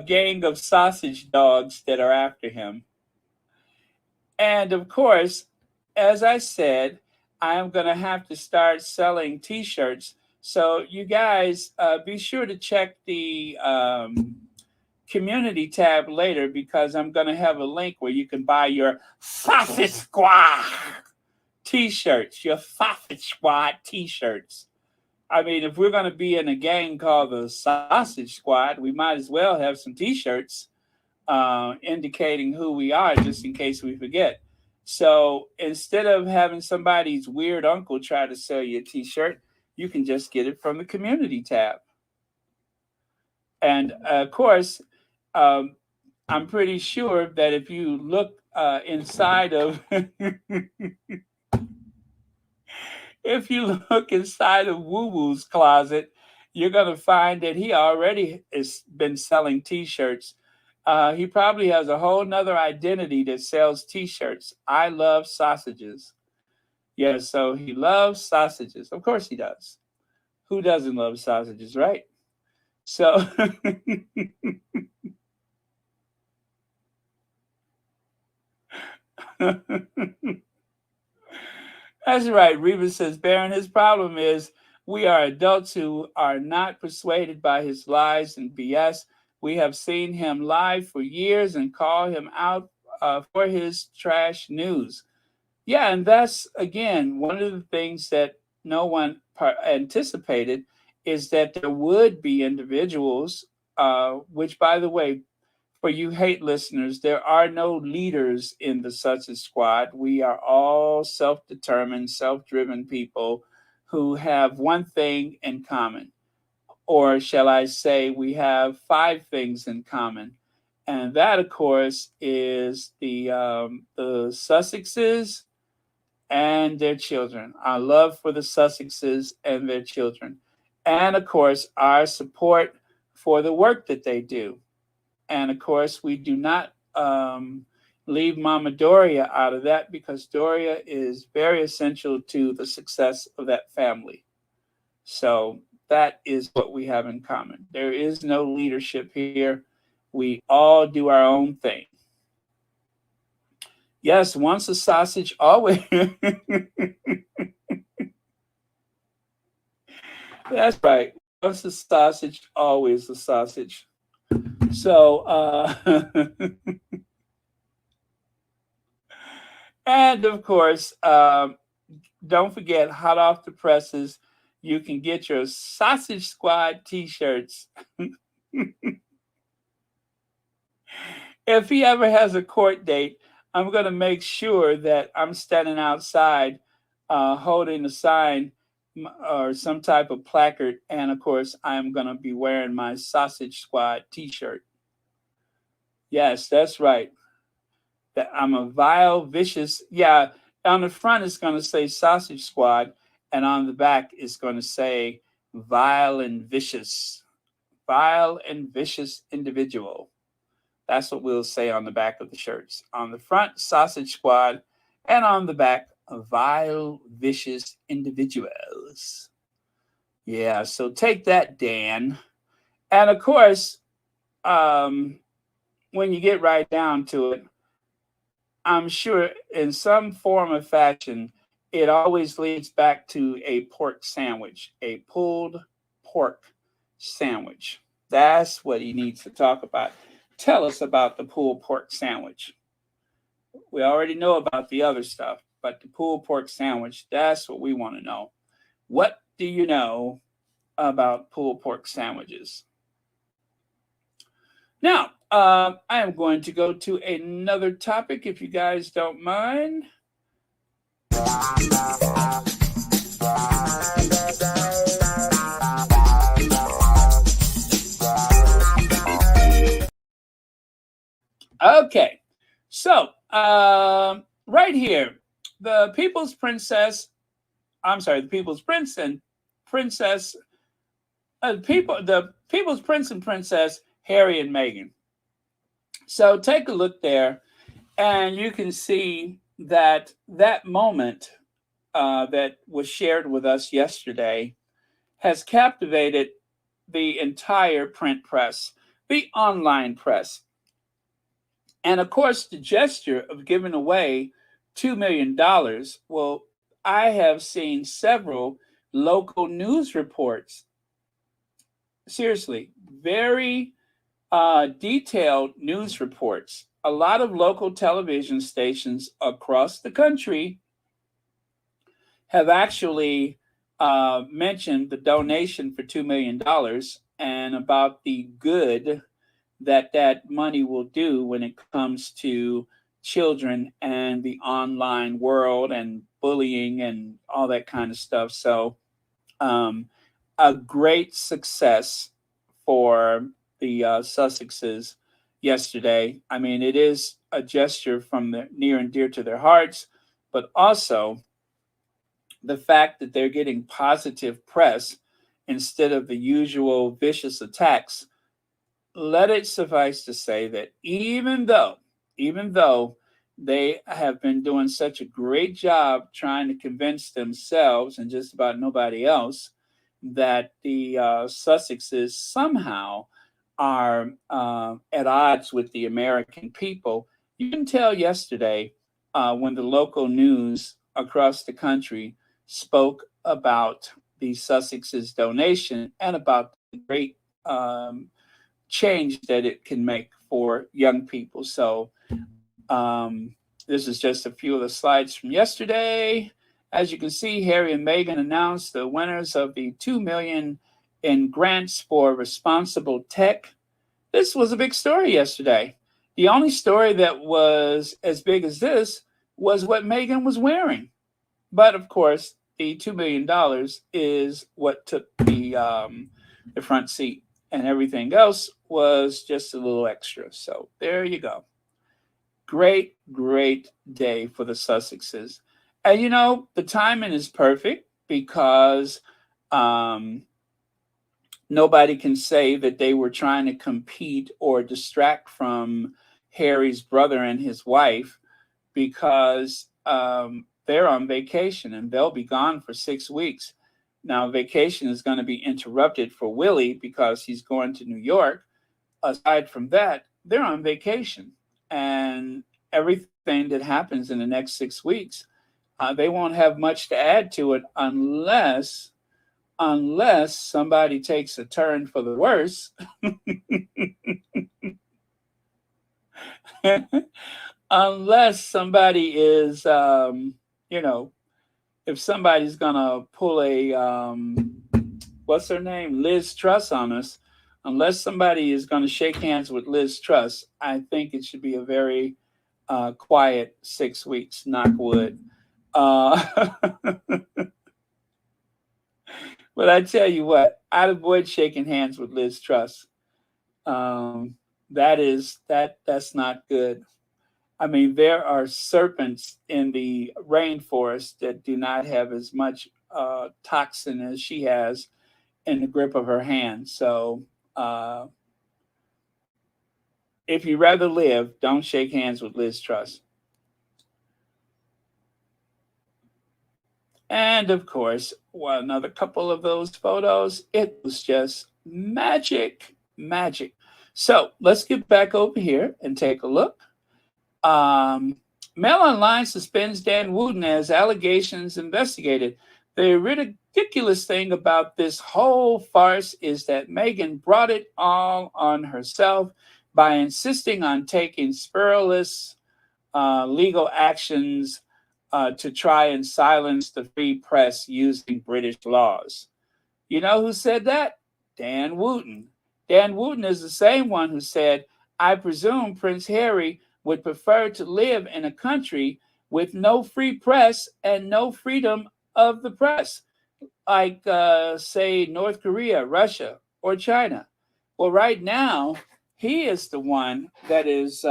gang of sausage dogs that are after him. And of course, as I said, I am going to have to start selling T-shirts. So you guys be sure to check the community tab later, because I'm going to have a link where you can buy your Sausage Squad T-shirts, your Sausage Squad T-shirts. I mean, if we're going to be in a gang called the Sausage Squad, we might as well have some T-shirts indicating who we are, just in case we forget. So instead of having somebody's weird uncle try to sell you a T-shirt, you can just get it from the community tab. And of course, I'm pretty sure that if you look inside of if you look inside of Woo Woo's closet, you're going to find that he already has been selling T-shirts. He probably has a whole nother identity that sells T-shirts. I love sausages. Yeah, so he loves sausages. Of course he does. Who doesn't love sausages, right? So that's right. Reba says, Baron, his problem is we are adults who are not persuaded by his lies and BS. We have seen him lie for years and call him out for his trash news. Yeah, and that's, again, one of the things that no one anticipated, is that there would be individuals, which, by the way, for you hate listeners, there are no leaders in the Sussex Squad. We are all self-determined, self-driven people who have one thing in common. Or shall I say, we have 5 things in common. And that, of course, is the Sussexes and their children. Our love for the Sussexes and their children. And, of course, our support for the work that they do. And of course, we do not leave Mama Doria out of that, because Doria is very essential to the success of that family. So that is what we have in common. There is no leadership here. We all do our own thing. Yes, once a sausage, always. That's right. Once a sausage, always a sausage. So, and of course, don't forget, hot off the presses, you can get your Sausage Squad T-shirts. If he ever has a court date, I'm going to make sure that I'm standing outside holding a sign or some type of placard. And of course, I'm going to be wearing my Sausage Squad T-shirt. Yes, that's right. That I'm a vile, vicious. Yeah, on the front it's going to say Sausage Squad, and on the back it's going to say vile and vicious individual. That's what we'll say on the back of the shirts. On the front, Sausage Squad, and on the back, vile, vicious individuals. Yeah, so take that, Dan. And of course, when you get right down to it, I'm sure in some form or fashion, it always leads back to a pork sandwich, a pulled pork sandwich. That's what he needs to talk about. Tell us about the pulled pork sandwich. We already know about the other stuff, but the pulled pork sandwich, that's what we want to know. What do you know about pulled pork sandwiches? Now, I am going to go to another topic if you guys don't mind. Okay, so right here, the People's Princess, I'm sorry, the People's Prince and Princess, the People's Prince and Princess, Harry and Meghan. So take a look there, and you can see that that moment that was shared with us yesterday has captivated the entire print press, the online press. And of course, the gesture of giving away $2 million. Well, I have seen several local news reports. Seriously, very detailed news reports. A lot of local television stations across the country have actually mentioned the donation for $2 million and about the good that that money will do when it comes to children and the online world and bullying and all that kind of stuff. So a great success for the Sussexes yesterday. I mean, it is a gesture from the near and dear to their hearts, but also the fact that they're getting positive press instead of the usual vicious attacks. Let it suffice to say that even though they have been doing such a great job trying to convince themselves and just about nobody else that the Sussexes somehow are at odds with the American people, you can tell yesterday when the local news across the country spoke about the Sussexes donation and about the great change that it can make for young people. So this is just a few of the slides from yesterday. As you can see, Harry and Meghan announced the winners of the $2 million in grants for responsible tech. This was a big story yesterday. The only story that was as big as this was what Meghan was wearing. But of course, the $2 million is what took the front seat. And everything else was just a little extra. So there you go. Great, great day for the Sussexes. And you know, the timing is perfect because nobody can say that they were trying to compete or distract from Harry's brother and his wife because they're on vacation and they'll be gone for 6 weeks. Now, vacation is going to be interrupted for Willie because he's going to New York. Aside from that, they're on vacation. And everything that happens in the next 6 weeks, they won't have much to add to it unless somebody takes a turn for the worse. Unless somebody is, if somebody's gonna pull a what's her name, Liz Truss on us, unless somebody is gonna shake hands with Liz Truss, I think it should be a very quiet 6 weeks. Knock wood. But I tell you what, I'd avoid shaking hands with Liz Truss. That's not good. I mean, there are serpents in the rainforest that do not have as much toxin as she has in the grip of her hand. So if you rather live, don't shake hands with Liz Truss. And of course, well, another couple of those photos. It was just magic, magic. So let's get back over here and take a look. Mail Online suspends Dan Wootton as allegations investigated. The ridiculous thing about this whole farce is that Meghan brought it all on herself by insisting on taking scurrilous legal actions to try and silence the free press using British laws. You know who said that? Dan Wootton. Dan Wootton is the same one who said, I presume Prince Harry would prefer to live in a country with no free press and no freedom of the press, like, say, North Korea, Russia, or China. Well, right now, he is the one that is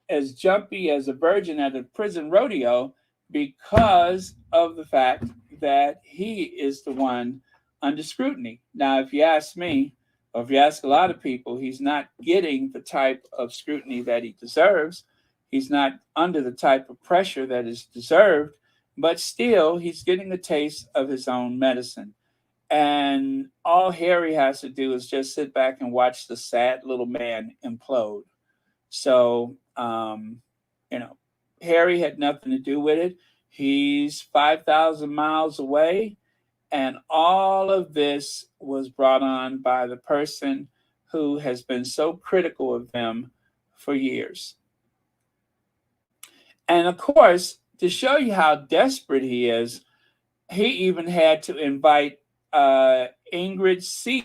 as jumpy as a virgin at a prison rodeo because of the fact that he is the one under scrutiny. Now, if you ask me, or if you ask a lot of people, he's not getting the type of scrutiny that he deserves. He's not under the type of pressure that is deserved, but still, he's getting a taste of his own medicine. And all Harry has to do is just sit back and watch the sad little man implode. So, Harry had nothing to do with it. He's 5,000 miles away. And all of this was brought on by the person who has been so critical of them for years. And of course, to show you how desperate he is, he even had to invite Ingrid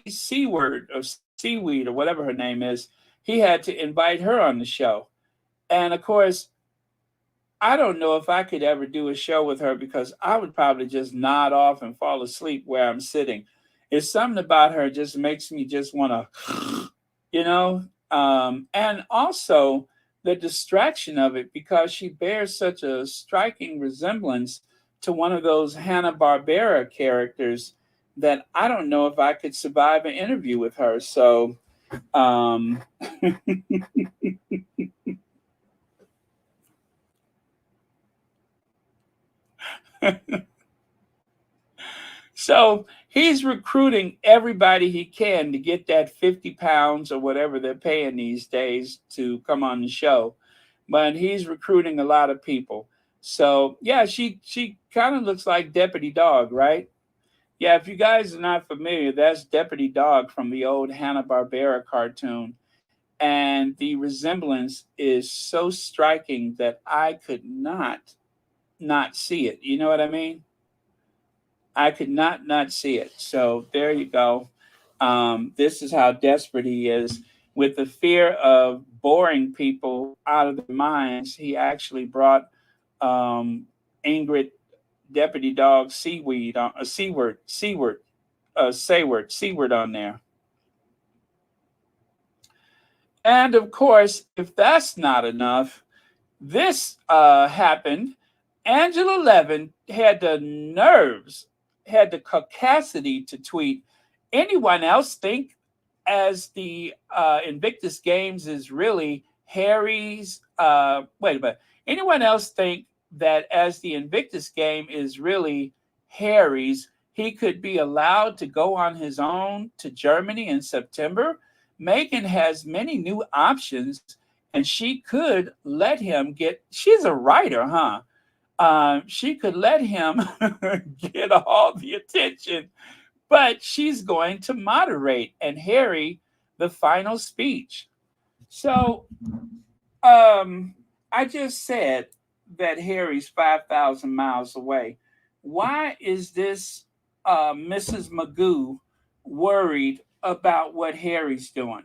Seaward or Seaweed or whatever her name is. He had to invite her on the show. And of course, I don't know if I could ever do a show with her because I would probably just nod off and fall asleep where I'm sitting. It's something about her just makes me just want to, and also the distraction of it because she bears such a striking resemblance to one of those Hanna-Barbera characters that I don't know if I could survive an interview with her. So, so he's recruiting everybody he can to get that 50 pounds or whatever they're paying these days to come on the show. But he's recruiting a lot of people. So, yeah, she kind of looks like Deputy Dog, right? Yeah, if you guys are not familiar, that's Deputy Dog from the old Hanna-Barbera cartoon. And the resemblance is so striking that I could not see it. You know what I mean? I could not see it. So there you go. This is how desperate he is. With the fear of boring people out of their minds, he actually brought Ingrid Deputy Dog Seaward on there. And of course, if that's not enough, this happened. Angela Levin had the nerves, had the caucasity to tweet, anyone else think as the Invictus Games is really Harry's, anyone else think that as the Invictus Game is really Harry's, he could be allowed to go on his own to Germany in September? Meghan has many new options, and she could let him she's a writer, huh? She could let him get all the attention, but she's going to moderate and Harry the final speech. So I just said that Harry's 5,000 miles away. Why is this Mrs. Magoo worried about what Harry's doing?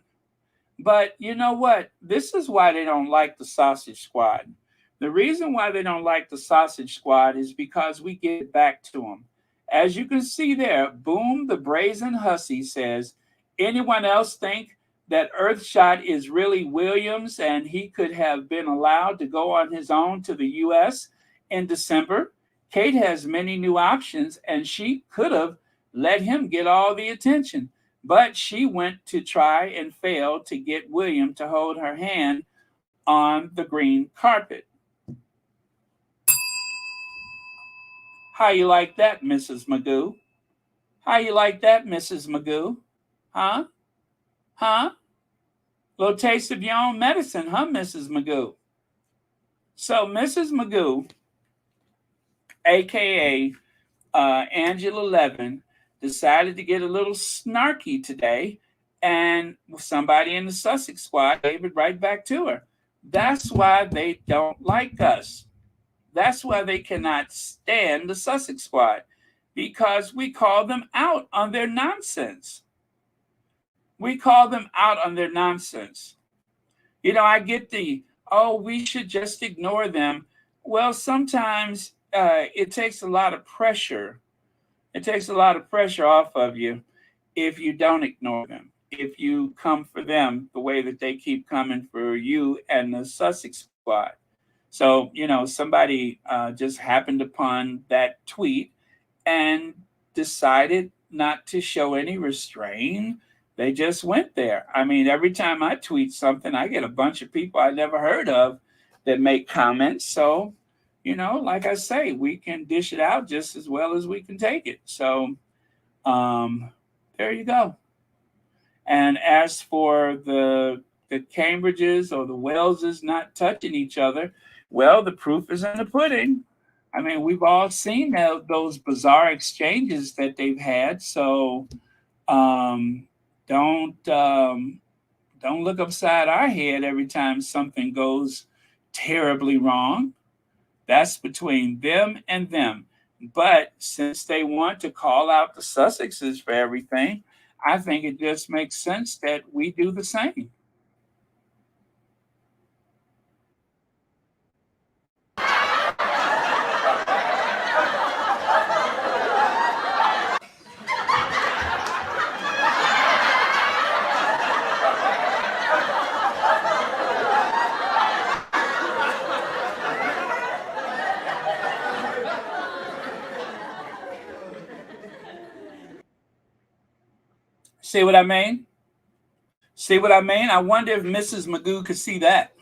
But you know what? This is why they don't like the Sausage Squad. The reason why they don't like the Sausage Squad is because we get back to them. As you can see there, Boom the Brazen Hussy says, anyone else think that Earthshot is really Williams and he could have been allowed to go on his own to the U.S. in December? Kate has many new options and she could have let him get all the attention. But she went to try and failed to get William to hold her hand on the green carpet. How you like that, Mrs. Magoo? How you like that, Mrs. Magoo? Huh? Little taste of your own medicine, huh, Mrs. Magoo? So Mrs. Magoo, a.k.a. Angela Levin, decided to get a little snarky today, and somebody in the Sussex Squad gave it right back to her. That's why they don't like us. That's why they cannot stand the Sussex Squad, because we call them out on their nonsense. We call them out on their nonsense. You know, I get the, oh, we should just ignore them. Well, sometimes it takes a lot of pressure. It takes a lot of pressure off of you if you don't ignore them, if you come for them the way that they keep coming for you and the Sussex squad. So, you know, somebody just happened upon that tweet and decided not to show any restraint. They just went there. I mean, every time I tweet something, I get a bunch of people I never heard of that make comments. So, you know, like I say, we can dish it out just as well as we can take it. So, there you go. And as for the Cambridges or the Waleses not touching each other, well, the proof is in the pudding. I mean, we've all seen those bizarre exchanges that they've had. So um, don't look upside our head every time something goes terribly wrong. That's between them and them. But since they want to call out the Sussexes for everything, I think it just makes sense that we do the same. See what I mean? See what I mean? I wonder if Mrs. Magoo could see that.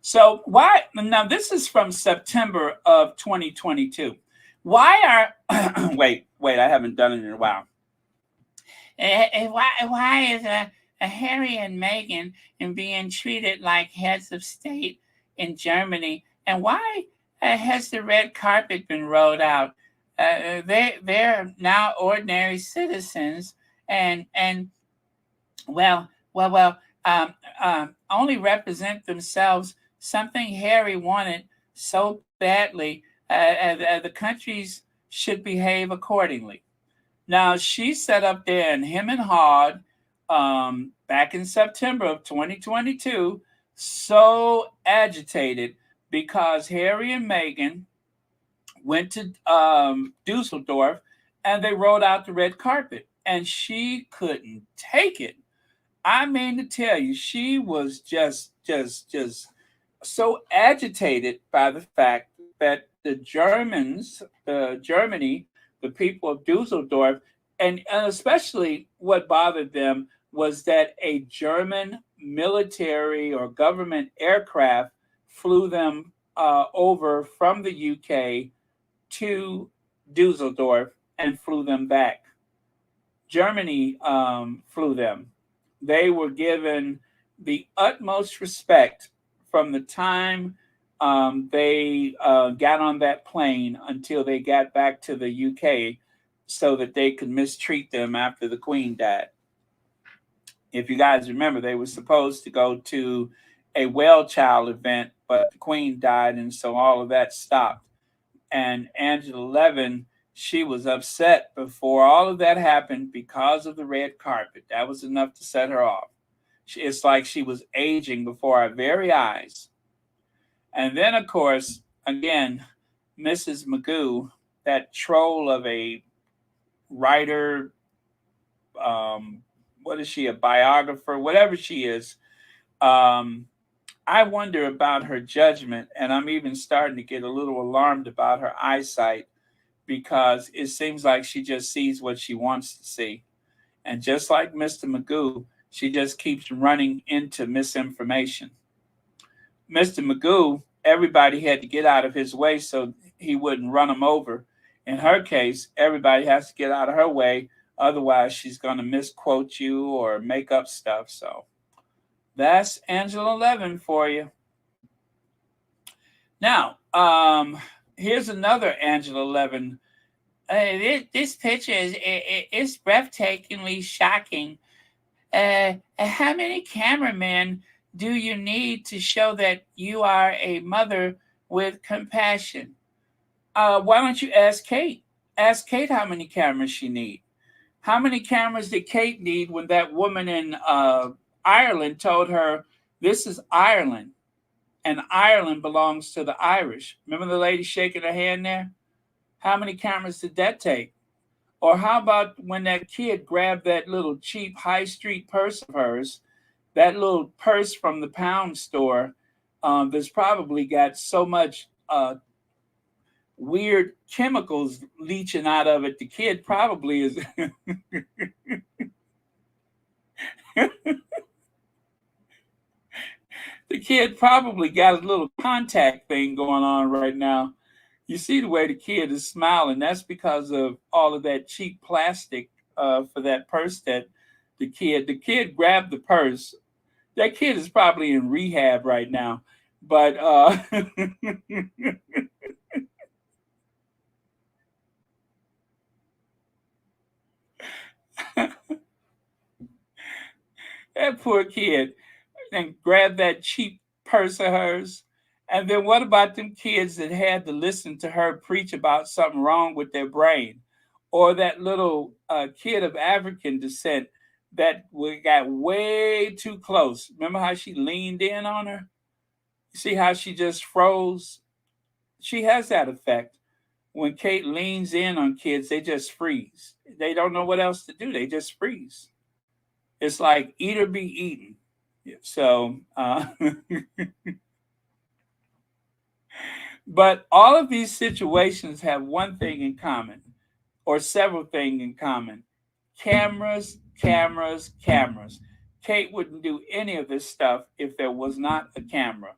So why now this is from September of 2022. Why are wait, I haven't done it in a while. Why is Harry and Meghan being treated like heads of state in Germany? And why has the red carpet been rolled out? They're now ordinary citizens, and only represent themselves. Something Harry wanted so badly. The countries should behave accordingly. Now, she sat up there and him and Hard back in September of 2022, so agitated because Harry and Meghan went to Dusseldorf and they rolled out the red carpet. And she couldn't take it. I mean to tell you, she was just so agitated by the fact that the Germany, the people of Dusseldorf, and especially what bothered them was that a German military or government aircraft flew them over from the UK to Dusseldorf and flew them back. Germany flew them. They were given the utmost respect from the time they got on that plane until they got back to the UK so that they could mistreat them after the Queen died. If you guys remember, they were supposed to go to a well child event, but the Queen died, and so all of that stopped. And Angela Levin, she was upset before all of that happened because of the red carpet. That was enough to set her off. It's like she was aging before our very eyes. And then, of course, again, Mrs. Magoo, that troll of a writer, what is she, a biographer, whatever she is, I wonder about her judgment, and I'm even starting to get a little alarmed about her eyesight because it seems like she just sees what she wants to see. And just like Mr. Magoo, she just keeps running into misinformation. Mr. Magoo, everybody had to get out of his way so he wouldn't run them over. In her case, everybody has to get out of her way. Otherwise, she's going to misquote you or make up stuff. So that's Angela Levin for you. Now, here's another Angela Levin. This picture is breathtakingly shocking. How many cameramen do you need to show that you are a mother with compassion? Why don't you ask Kate? Ask Kate how many cameras she needs. How many cameras did Kate need when that woman in Ireland told her, this is Ireland, and Ireland belongs to the Irish? Remember the lady shaking her hand there? How many cameras did that take? Or how about when that kid grabbed that little cheap high street purse of hers, that little purse from the pound store that's probably got so much weird chemicals leaching out of it. The kid probably is. The kid probably got a little contact thing going on right now. You see the way the kid is smiling. That's because of all of that cheap plastic for that purse that the kid grabbed the purse. That kid is probably in rehab right now. But that poor kid and grabbed that cheap purse of hers. And then what about them kids that had to listen to her preach about something wrong with their brain? Or that little kid of African descent that got way too close. Remember how she leaned in on her? You see how she just froze? She has that effect. When Kate leans in on kids, they just freeze. They don't know what else to do. They just freeze. It's like eat or be eaten. So, but all of these situations have one thing in common, or several things in common. Cameras, cameras, cameras. Kate wouldn't do any of this stuff if there was not a camera.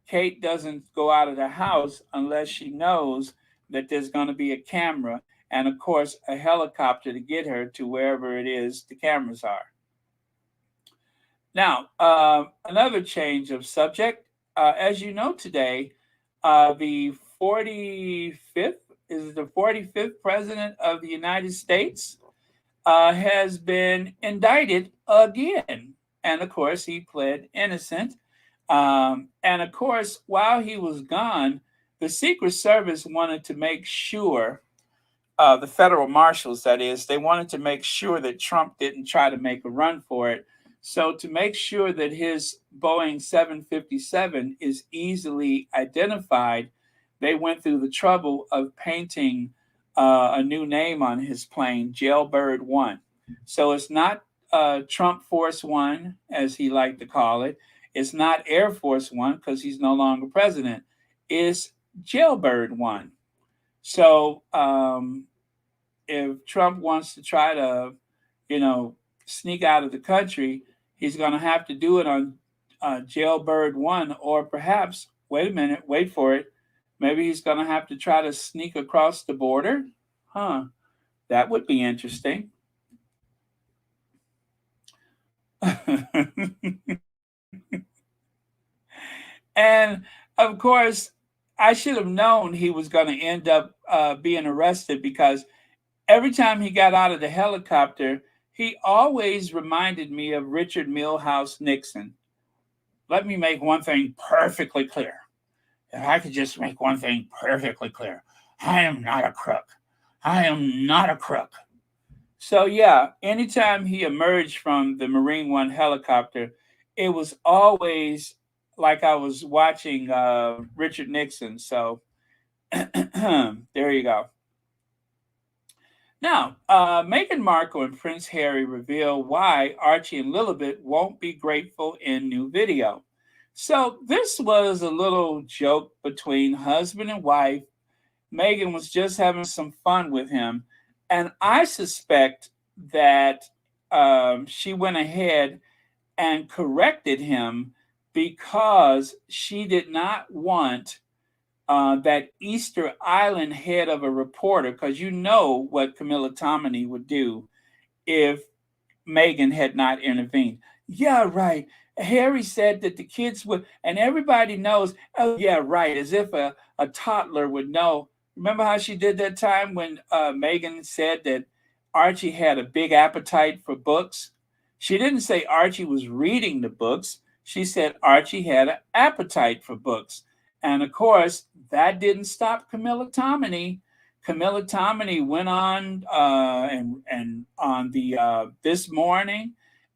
Kate doesn't go out of the house unless she knows that there's going to be a camera and, of course, a helicopter to get her to wherever it is the cameras are. Now, another change of subject. As you know today, the 45th president of the United States has been indicted again. And of course, he pled innocent. And of course, while he was gone, the Secret Service wanted to make sure, the federal marshals, that is, they wanted to make sure that Trump didn't try to make a run for it. So to make sure that his Boeing 757 is easily identified, they went through the trouble of painting a new name on his plane, Jailbird 1. So it's not Trump Force 1, as he liked to call it. It's not Air Force 1, because he's no longer president. It's Jailbird 1. So if Trump wants to try to, sneak out of the country, he's going to have to do it on Jailbird 1, or perhaps, wait for it, maybe he's going to have to try to sneak across the border. That would be interesting. And of course, I should have known he was going to end up being arrested, because every time he got out of the helicopter, he always reminded me of Richard Milhous Nixon. Let me make one thing perfectly clear. If I could just make one thing perfectly clear, I am not a crook. I am not a crook. So yeah, anytime he emerged from the Marine One helicopter, it was always like I was watching Richard Nixon. So there you go. Now, Meghan Markle and Prince Harry reveal why Archie and Lilibet won't be grateful in new video. So this was a little joke between husband and wife. Meghan was just having some fun with him. And I suspect that she went ahead and corrected him because she did not want that Easter Island head of a reporter, because you know what Camilla Tominey would do if Meghan had not intervened. Yeah, right. Harry said that the kids would, and everybody knows, oh, yeah, right, as if a toddler would know. Remember how she did that time when Meghan said that Archie had a big appetite for books? She didn't say Archie was reading the books. She said Archie had an appetite for books. And of course, that didn't stop Camilla Tominey. Camilla Tominey went on and on the This Morning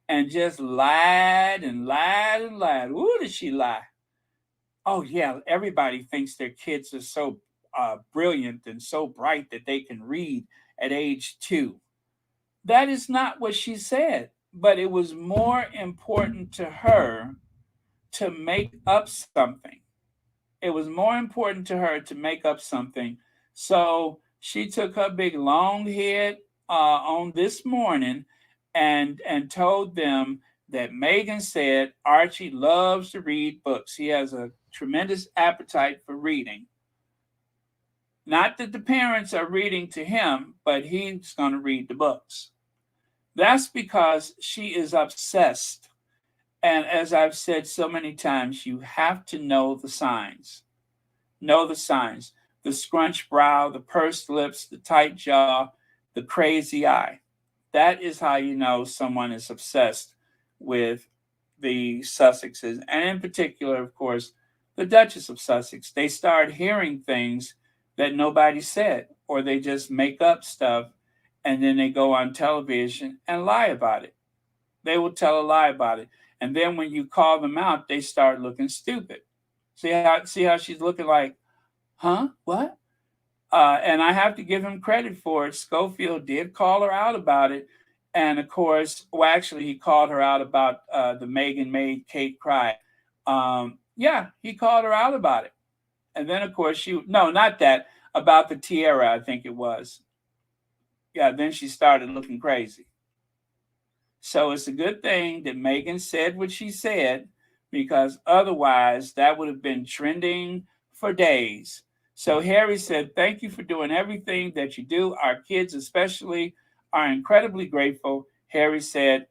and just lied and lied and lied. Ooh, did she lie? Oh yeah, everybody thinks their kids are so brilliant and so bright that they can read at age 2. That is not what she said, but it was more important to her to make up something. It was more important to her to make up something. So she took her big long head on This Morning and told them that Meghan said Archie loves to read books. He has a tremendous appetite for reading. Not that the parents are reading to him, but he's going to read the books. That's because she is obsessed. And as I've said so many times, you have to know the signs. Know the signs. The scrunched brow, the pursed lips, the tight jaw, the crazy eye. That is how you know someone is obsessed with the Sussexes. And in particular, of course, the Duchess of Sussex. They start hearing things that nobody said, or they just make up stuff, and then they go on television and lie about it. They will tell a lie about it. And then when you call them out, they start looking stupid. See how she's looking like, huh? What? And I have to give him credit for it. Schofield did call her out about it. And of course, well, actually, he called her out about the Meghan made Kate cry. Yeah, he called her out about it. And then, of course, no, not that, about the tiara, I think it was. Yeah, then she started looking crazy. So it's a good thing that Meghan said what she said, because otherwise that would have been trending for days. So Harry said, "Thank you for doing everything that you do. Our kids especially are incredibly grateful," Harry said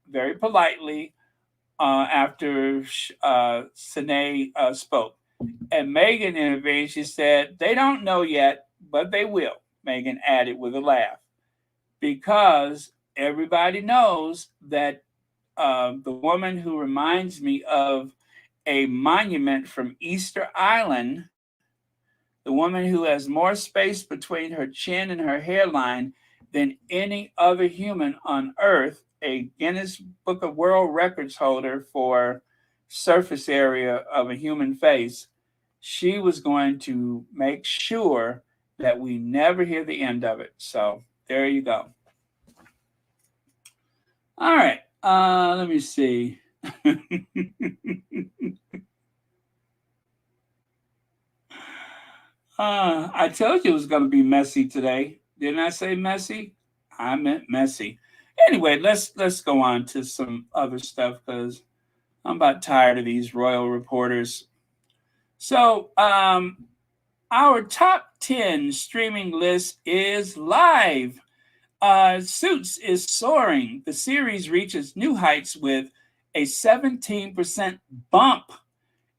very politely after Sine spoke. And Meghan intervened. She said, "They don't know yet, but they will," Meghan added with a laugh, because everybody knows that the woman who reminds me of a monument from Easter Island, the woman who has more space between her chin and her hairline than any other human on earth, a Guinness Book of World Records holder for surface area of a human face, she was going to make sure that we never hear the end of it. So there you go. All right, let me see. I told you it was going to be messy today. Didn't I say messy? I meant messy. Anyway, let's go on to some other stuff, because I'm about tired of these royal reporters. So our top 10 streaming list is live. Suits is soaring. The series reaches new heights with a 17% bump.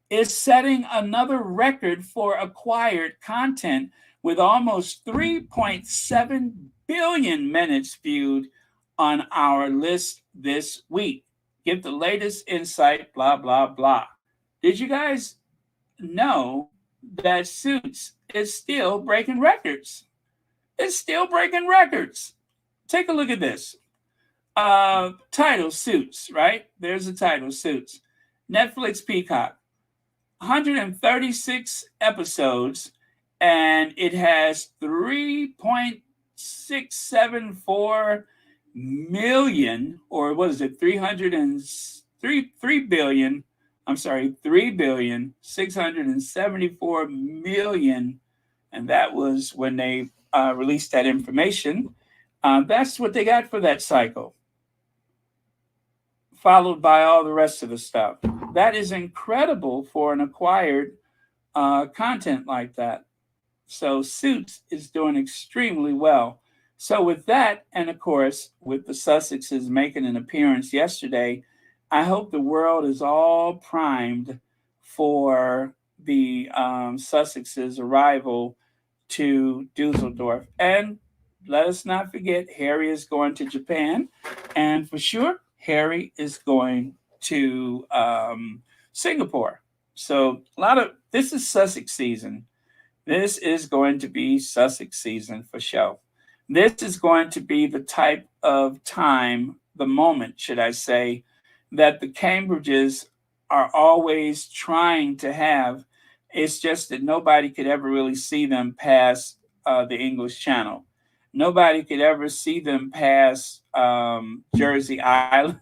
It's setting another record for acquired content with almost 3.7 billion minutes viewed on our list this week. Get the latest insight, blah, blah, blah. Did you guys know that Suits is still breaking records? It's still breaking records. Take a look at this. Title, Suits, right? There's the title, Suits. Netflix Peacock. 136 episodes, and it has 3.674 million, or what is it, 3,674 million, and that was when they released that information. That's what they got for that cycle, followed by all the rest of the stuff. That is incredible for an acquired content like that. So Suits is doing extremely well. So with that, and of course, with the Sussexes making an appearance yesterday, I hope the world is all primed for the Sussexes' arrival to Dusseldorf. And let us not forget, Harry is going to Japan, and for sure, Harry is going to Singapore. So this is Sussex season. This is going to be Sussex season for sure. This is going to be the type of time, the moment, should I say, that the Cambridges are always trying to have. It's just that nobody could ever really see them past the English Channel. Nobody could ever see them past Jersey Island.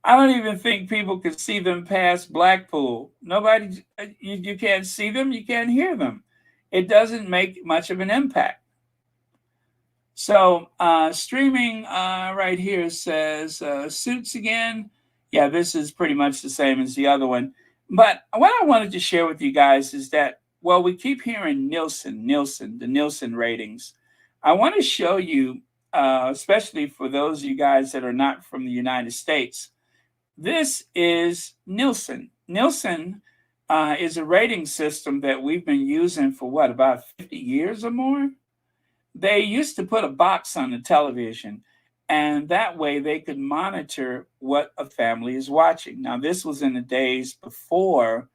I don't even think people could see them past Blackpool. Nobody, you can't see them, you can't hear them. It doesn't make much of an impact. So streaming right here says Suits again. Yeah, this is pretty much the same as the other one. But what I wanted to share with you guys is that, well, we keep hearing the Nielsen ratings. I want to show you, especially for those of you guys that are not from the United States, this is Nielsen. Nielsen is a rating system that we've been using for what, about 50 years or more? They used to put a box on the television, and that way they could monitor what a family is watching. Now, this was in the days before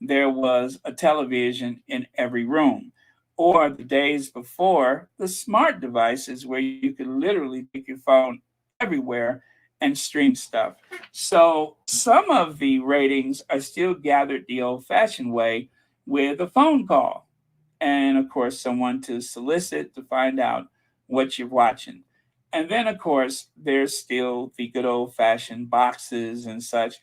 there was a television in every room, or the days before the smart devices where you could literally take your phone everywhere and stream stuff. So some of the ratings are still gathered the old-fashioned way with a phone call. And of course, someone to solicit to find out what you're watching. And then, of course, there's still the good old-fashioned boxes and such.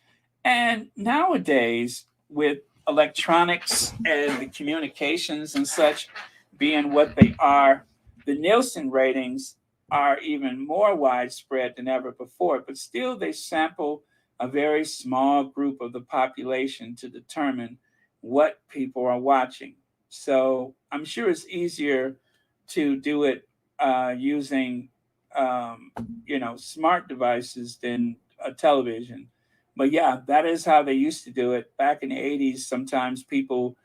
And nowadays, with electronics and the communications and such being what they are, the Nielsen ratings are even more widespread than ever before, but still they sample a very small group of the population to determine what people are watching. So I'm sure it's easier to do it using, smart devices than a television. But yeah, that is how they used to do it back in the 80s. Sometimes people,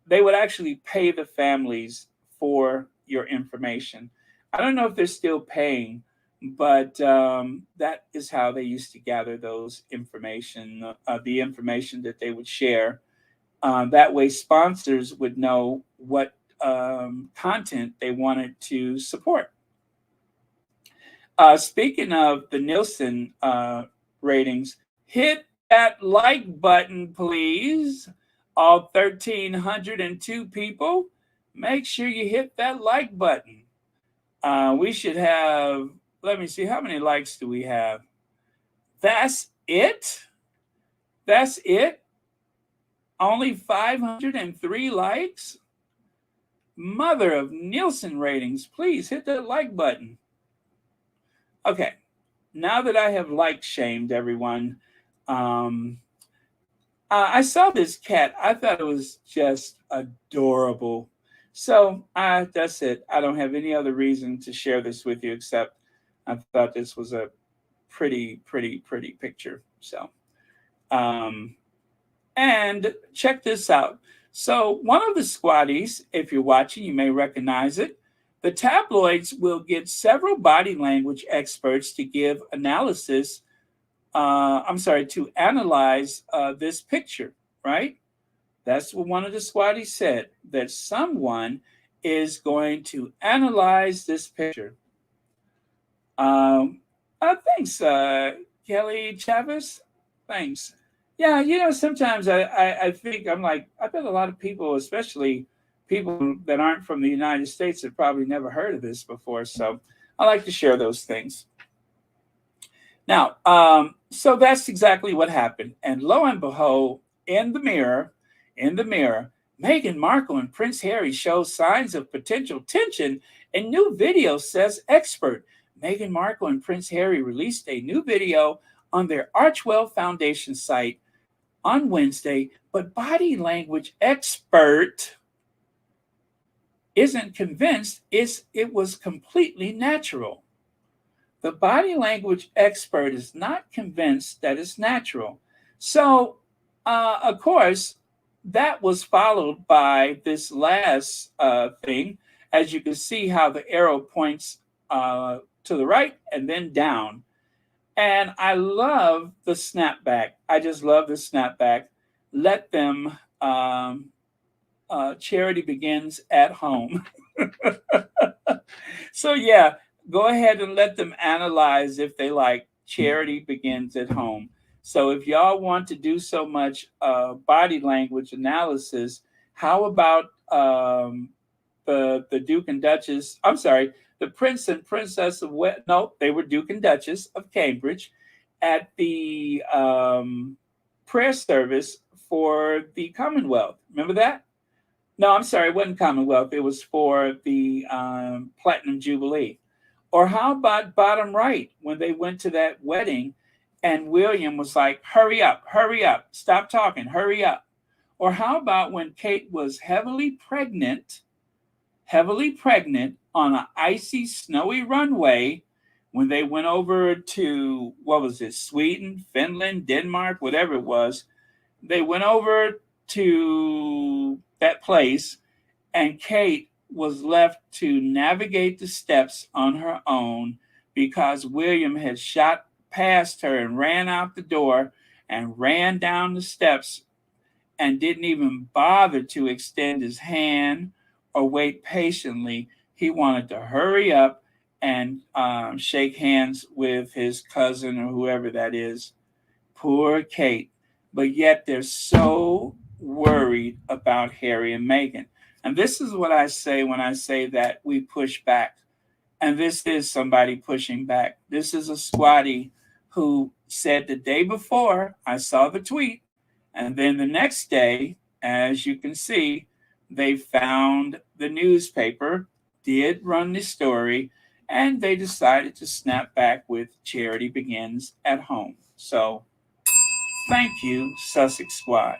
they would actually pay the families for your information. I don't know if they're still paying, but that is how they used to gather those information, the information that they would share. That way, sponsors would know what content they wanted to support. Speaking of the Nielsen ratings, hit that like button, please. All 1,302 people, make sure you hit that like button. We should have, let me see, how many likes do we have? That's it? That's it? Only 503 likes? Mother of Nielsen ratings, please hit that like button. Okay, now that I have like shamed everyone, I saw this cat. I thought it was just adorable. So that's it. I don't have any other reason to share this with you except I thought this was a pretty picture. So, and check this out. So one of the squatties, if you're watching, you may recognize it. The tabloids will get several body language experts to give analysis. To analyze this picture, right? That's what one of the squatties said, that someone is going to analyze this picture. Thanks, Kelly Chavez. Thanks. Yeah, sometimes I think I'm like, I bet a lot of people, especially people that aren't from the United States, have probably never heard of this before. So I like to share those things. Now, so that's exactly what happened. And lo and behold, in the mirror, Meghan Markle and Prince Harry show signs of potential tension in new video, says expert. Meghan Markle and Prince Harry released a new video on their Archwell Foundation site on Wednesday, but body language expert isn't convinced it was completely natural. The body language expert is not convinced that it's natural. So, of course, that was followed by this last thing. As you can see how the arrow points to the right and then down. And I love the snapback. I just love the snapback. Let them charity begins at home. So yeah, go ahead and let them analyze if they like charity begins at home. So if y'all want to do so much body language analysis, how about the Duke and Duchess? I'm sorry, the Prince and Princess of no, they were Duke and Duchess of Cambridge at the prayer service for the Commonwealth. Remember that? No, I'm sorry, it wasn't Commonwealth. It was for the Platinum Jubilee. Or how about bottom right when they went to that wedding and William was like, hurry up, stop talking, hurry up. Or how about when Kate was heavily pregnant on an icy, snowy runway when they went over to, what was it, Sweden, Finland, Denmark, whatever it was. They went over to that place and Kate was left to navigate the steps on her own because William had shot past her and ran out the door and ran down the steps and didn't even bother to extend his hand or wait patiently. He wanted to hurry up and shake hands with his cousin or whoever that is. Poor Kate. But yet they're so worried about Harry and Meghan. And this is what I say when I say that we push back. And this is somebody pushing back. This is a squatty who said the day before, I saw the tweet. And then the next day, as you can see, they found the newspaper, did run the story, and they decided to snap back with Charity Begins at Home. So thank you, Sussex Squad.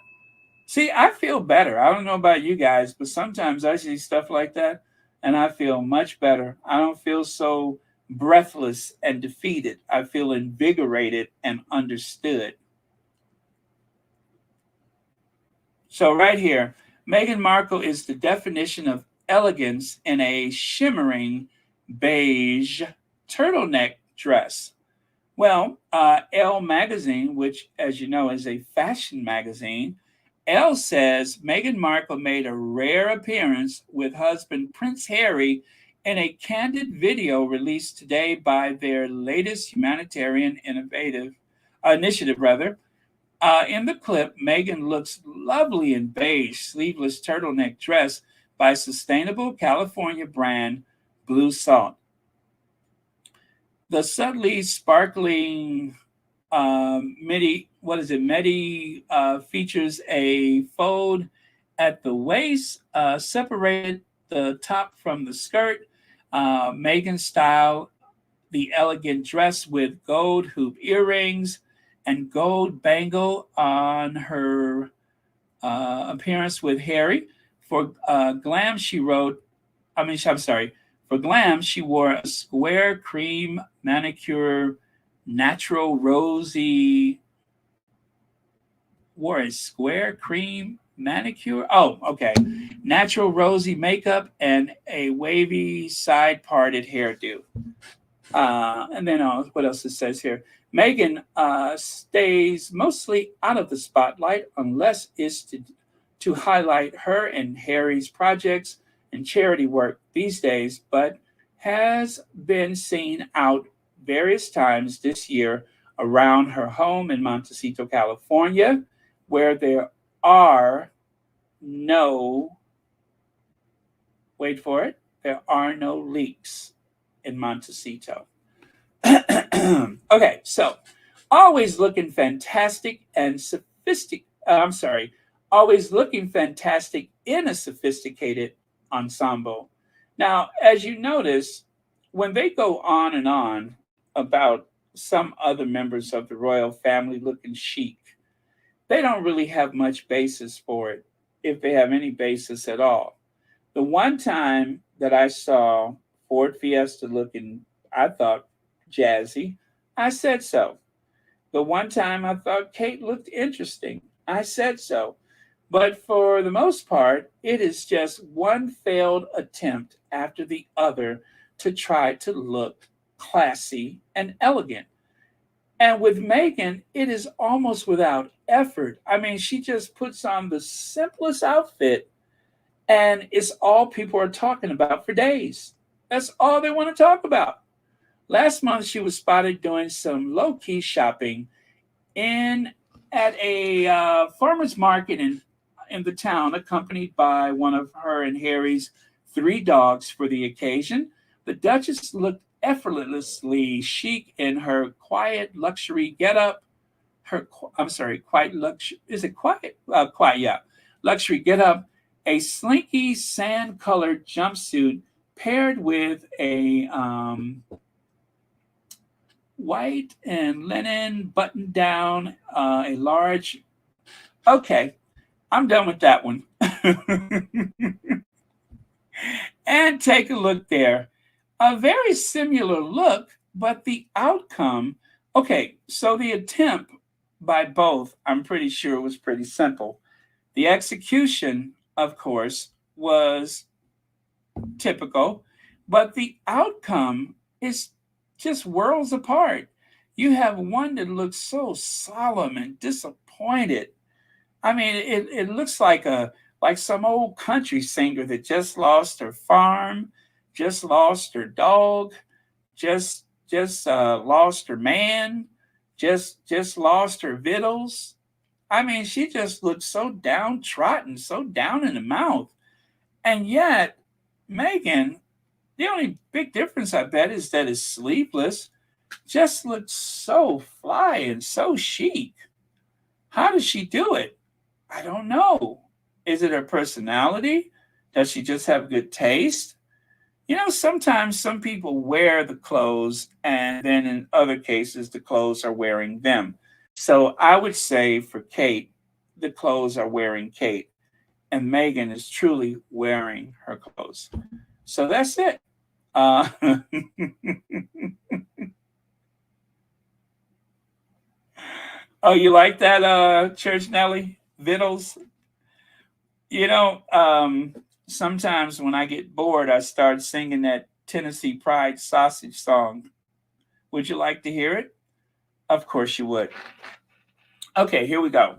See, I feel better. I don't know about you guys, but sometimes I see stuff like that and I feel much better. I don't feel so breathless and defeated. I feel invigorated and understood. So right here, Meghan Markle is the definition of elegance in a shimmering beige turtleneck dress. Well, Elle magazine, which, as you know, is a fashion magazine, Elle says Meghan Markle made a rare appearance with husband Prince Harry in a candid video released today by their latest humanitarian initiative. In the clip, Meghan looks lovely in beige sleeveless turtleneck dress by sustainable California brand Blue Salt. The subtly sparkling midi features a fold at the waist, separated the top from the skirt. Meghan styled the elegant dress with gold hoop earrings and gold bangle on her appearance with Harry. For glam, she wore a square cream manicure, natural rosy. Wore a square cream manicure. Oh, okay. Natural rosy makeup and a wavy side parted hairdo. And then what else it says here? Meghan stays mostly out of the spotlight unless it's to highlight her and Harry's projects and charity work these days, but has been seen out various times this year around her home in Montecito, California, where there are no, wait for it, there are no leaks in Montecito. Okay, so always looking fantastic and always looking fantastic in a sophisticated ensemble. Now, as you notice, when they go on and on about some other members of the royal family looking chic, they don't really have much basis for it, if they have any basis at all. The one time that I saw Ford Fiesta looking, I thought, jazzy, I said so. The one time I thought Kate looked interesting, I said so. But for the most part, it is just one failed attempt after the other to try to look classy and elegant. And with Meghan, it is almost without effort. I mean, she just puts on the simplest outfit And it's all people are talking about for days. That's all they want to talk about. Last month, she was spotted doing some low key shopping in at a farmer's market in the town, accompanied by one of her and Harry's 3 dogs for the occasion. The Duchess looked effortlessly chic in her quiet luxury getup. I'm sorry, quiet luxury. Is it quiet? Quiet, yeah. Luxury getup. A slinky sand-colored jumpsuit paired with a white and linen button down, a large. Okay, I'm done with that one. And take a look there. A very similar look, but the outcome. Okay, so the attempt by both, I'm pretty sure, was pretty simple. The execution, of course, was typical, but the outcome is just worlds apart. You have one that looks so solemn and disappointed. I mean, it looks like some old country singer that just lost her farm, just lost her dog, just lost her man, just lost her victuals. I mean, she just looks so downtrodden, so down in the mouth. And yet, Meghan, the only big difference I bet is that it's sleeveless, just looks so fly and so chic. How does she do it? I don't know. Is it her personality? Does she just have good taste? You know, sometimes some people wear the clothes, and then in other cases, the clothes are wearing them. So I would say for Kate, the clothes are wearing Kate, and Meghan is truly wearing her clothes. So that's it. Oh, you like that, Church Nelly? Vittles? You know, sometimes when I get bored, I start singing that Tennessee Pride sausage song. Would you like to hear it? Of course you would. Okay, here we go.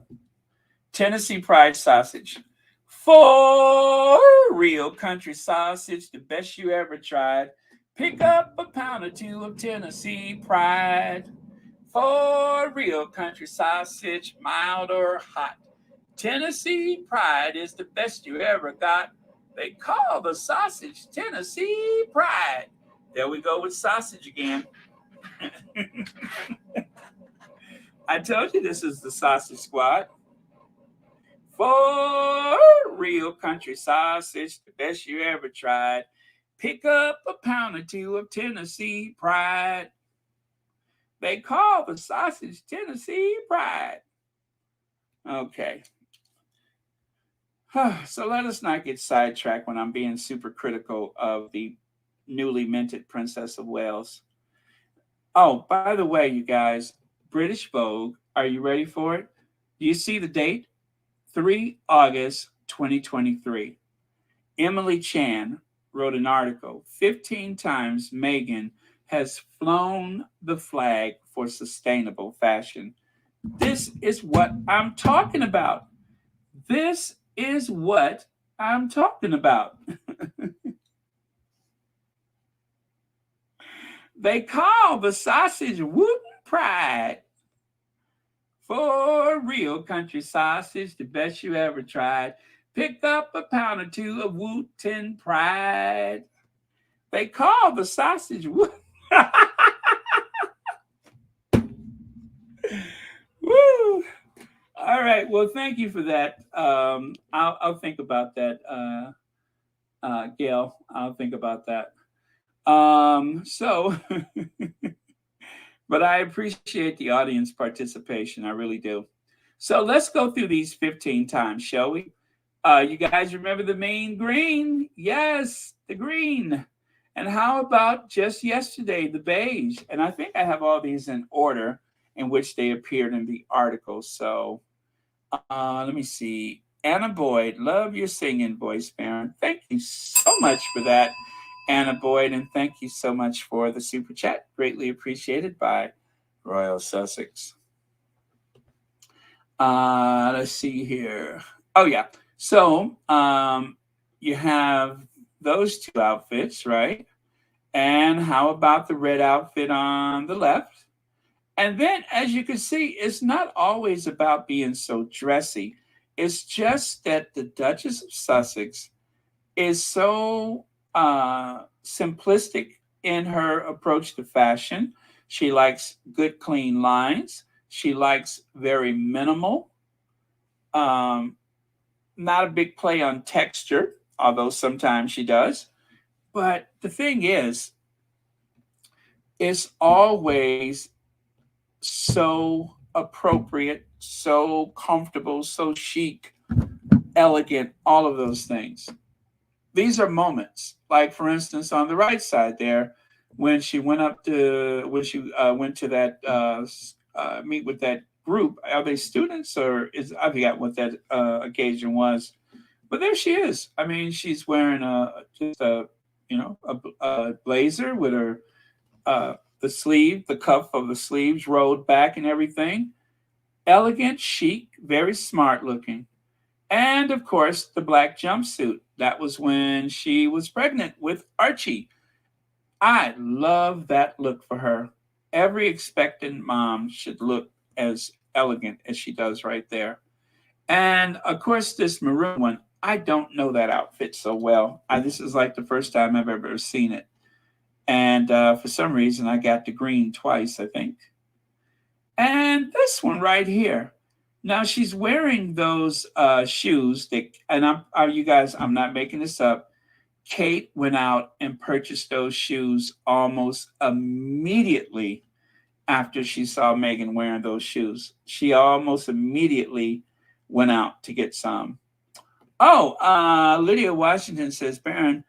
Tennessee Pride sausage. For real country sausage, the best you ever tried. Pick up a pound or two of Tennessee Pride. For real country sausage, mild or hot. Tennessee Pride is the best you ever got. They call the sausage Tennessee Pride. There we go with sausage again. I told you this is the Sausage Squad. For real country sausage, the best you ever tried. Pick up a pound or two of Tennessee Pride. They call the sausage Tennessee Pride. Okay. So let us not get sidetracked when I'm being super critical of the newly minted Princess of Wales. Oh, by the way, you guys, British Vogue, are you ready for it? Do you see the date? 3 August 2023. Emily Chan wrote an article. 15 times Meghan has flown the flag for sustainable fashion. This is what I'm talking about. This is what I'm talking about. They call the sausage Wootton Pride. For real country sausage, the best you ever tried. Pick up a pound or two of Wootton Pride. They call the sausage Wootton. Woo! All right. Well, thank you for that. I'll think about that, Gail. I'll think about that. But I appreciate the audience participation. I really do. So let's go through these 15 times, shall we? You guys remember the main green? Yes, the green. And how about just yesterday, the beige? And I think I have all these in order in which they appeared in the article. So let me see. Anna Boyd, love your singing voice, Baron. Thank you so much for that, Anna Boyd, and thank you so much for the super chat. Greatly appreciated by Royal Sussex. Let's see here. Oh, yeah. So, you have those two outfits, right? And how about the red outfit on the left? And then, as you can see, it's not always about being so dressy. It's just that the Duchess of Sussex is so simplistic in her approach to fashion. She likes good, clean lines. She likes very minimal, not a big play on texture, although sometimes she does. But the thing is, it's always so appropriate, so comfortable, so chic, elegant, all of those things. These are moments, like for instance, on the right side there, when she went to that meet with that group. Are they students or I forgot what that occasion was? But there she is. I mean, she's wearing a blazer with her the cuff of the sleeves rolled back and everything. Elegant, chic, very smart looking. And of course, the black jumpsuit. That was when she was pregnant with Archie. I love that look for her. Every expectant mom should look as elegant as she does right there. And of course, this maroon one, I don't know that outfit so well. This is like the first time I've ever seen it. And for some reason, I got the green twice, I think. And this one right here. Now she's wearing those shoes you guys, I'm not making this up. Kate went out and purchased those shoes almost immediately after she saw Meghan wearing those shoes. She almost immediately went out to get some. Oh, Lydia Washington says, Baron,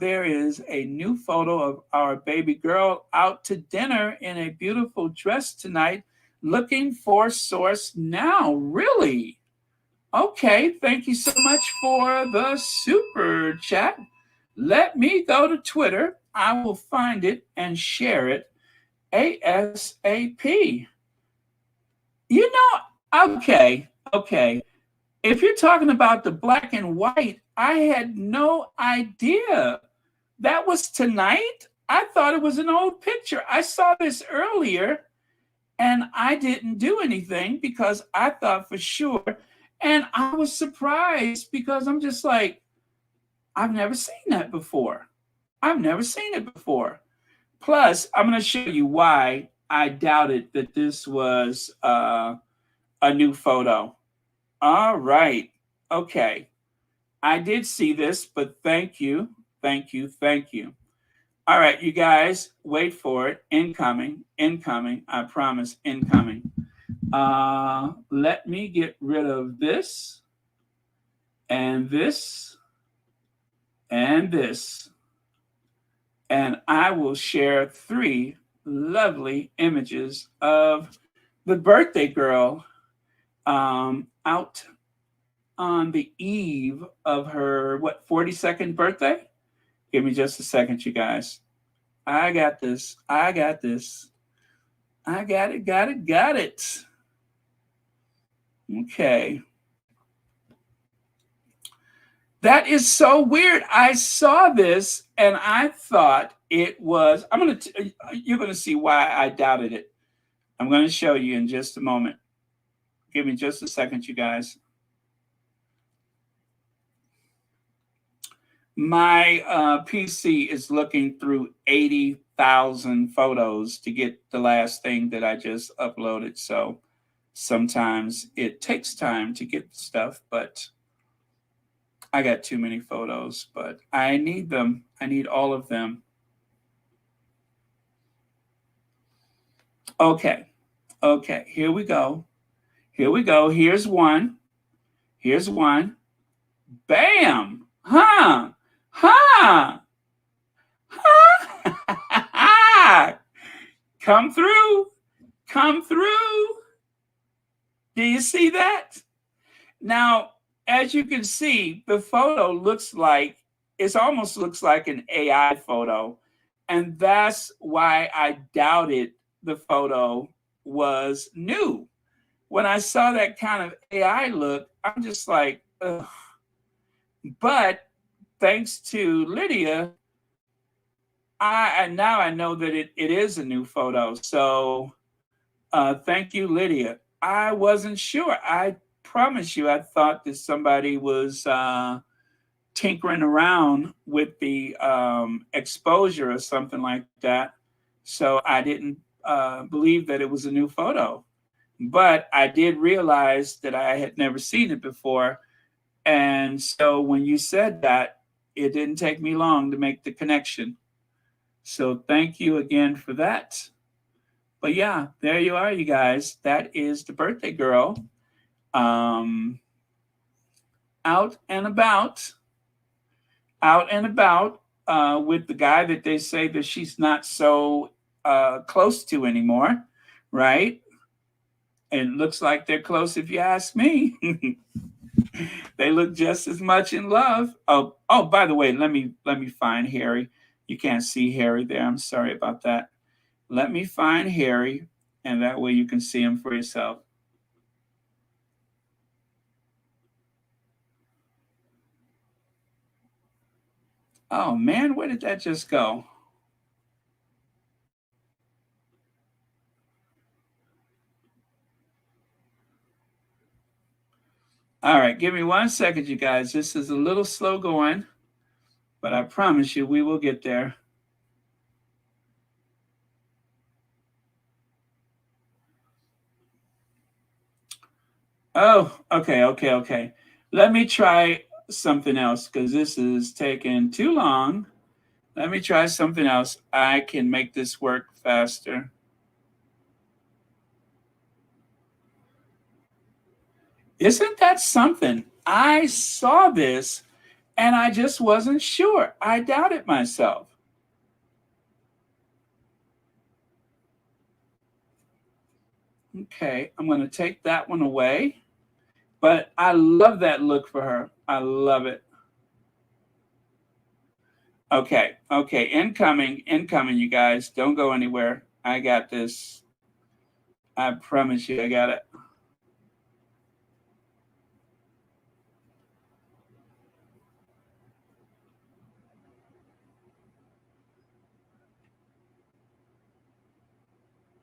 there is a new photo of our baby girl out to dinner in a beautiful dress tonight. Looking for source now. Really? Okay, thank you so much for the super chat. Let me go to Twitter. I will find it and share it ASAP. You know, okay. If you're talking about the black and white, I had no idea that was tonight. I thought it was an old picture. I saw this earlier and I didn't do anything because I thought for sure. And I was surprised because I'm just like, I've never seen that before. Plus, I'm going to show you why I doubted that this was a new photo. All right. Okay. I did see this, but thank you. All right, you guys, wait for it. Incoming. I promise, incoming. Let me get rid of this and this and this. And I will share 3 lovely images of the birthday girl out on the eve of her, 42nd birthday? Give me just a second, you guys. I got this. I got it. Okay. That is so weird. I saw this and I thought it was, you're going to see why I doubted it. I'm going to show you in just a moment. Give me just a second, you guys. My PC is looking through 80,000 photos to get the last thing that I just uploaded. So sometimes it takes time to get stuff, but I got too many photos, but I need them. I need all of them. Okay. Here we go. Here's one. Bam. Huh. Come through. Do you see that? Now, as you can see, the photo almost looks like an AI photo. And that's why I doubted the photo was new. When I saw that kind of AI look, I'm just like, ugh. But thanks to Lydia, now I know that it is a new photo. So thank you, Lydia. I wasn't sure. I promise you, I thought that somebody was tinkering around with the exposure or something like that. So I didn't believe that it was a new photo. But I did realize that I had never seen it before. And so when you said that, it didn't take me long to make the connection. So thank you again for that. But yeah, there you are, you guys. That is the birthday girl. Out and about with the guy that they say that she's not so close to anymore, right? It looks like they're close if you ask me. They look just as much in love. Oh, by the way, let me find Harry. You can't see Harry there. I'm sorry about that. Let me find Harry, and that way you can see him for yourself. Oh man, where did that just go? All right, give me 1 second, you guys. This is a little slow going, but I promise you we will get there. Oh, okay. Let me try something else because this is taking too long. Let me try something else. I can make this work faster. Isn't that something? I saw this and I just wasn't sure. I doubted myself. Okay, I'm going to take that one away. But I love that look for her. I love it. Okay, incoming, you guys. Don't go anywhere. I got this. I promise you, I got it.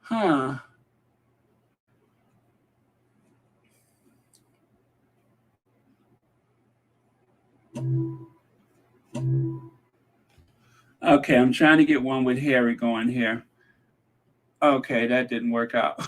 Huh. Okay, I'm trying to get one with Harry going here. Okay, that didn't work out.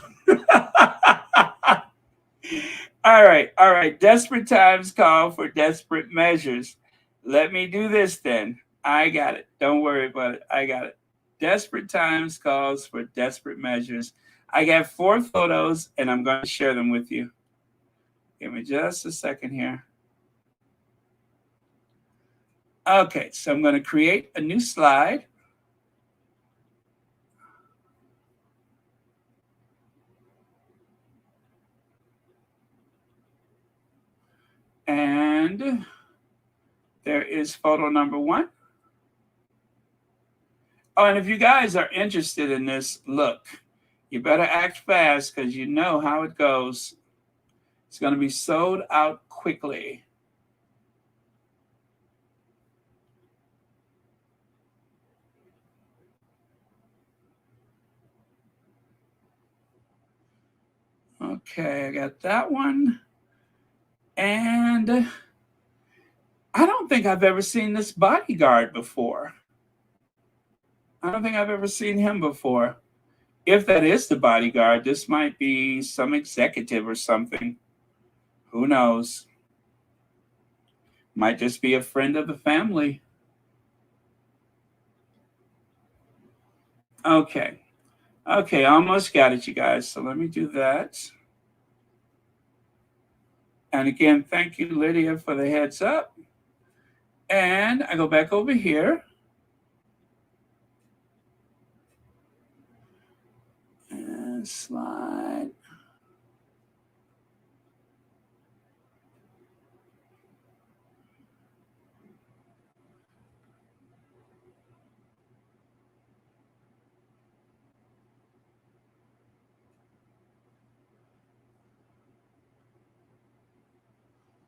All right. Desperate times call for desperate measures. Let me do this then. I got it. Don't worry about it. I got it. Desperate times calls for desperate measures. I got 4 photos and I'm going to share them with you. Give me just a second here. Okay, so I'm going to create a new slide. And there is photo number 1. Oh, and if you guys are interested in this look, you better act fast because you know how it goes. It's going to be sold out quickly. Okay, I got that one. And I don't think I've ever seen this bodyguard before. I don't think I've ever seen him before. If that is the bodyguard, this might be some executive or something. Who knows? Might just be a friend of the family. Okay, almost got it, you guys. So let me do that. And again, thank you, Lydia, for the heads up. And I go back over here. And slide.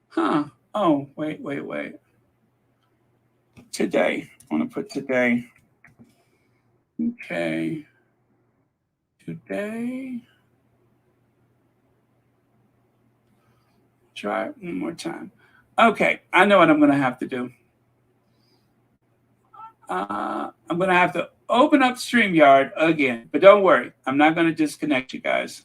Huh. Oh, wait. today. I want to put today. Okay. Today. Try it one more time. Okay, I know what I'm going to have to do. I'm going to have to open up StreamYard again, but don't worry. I'm not going to disconnect you guys.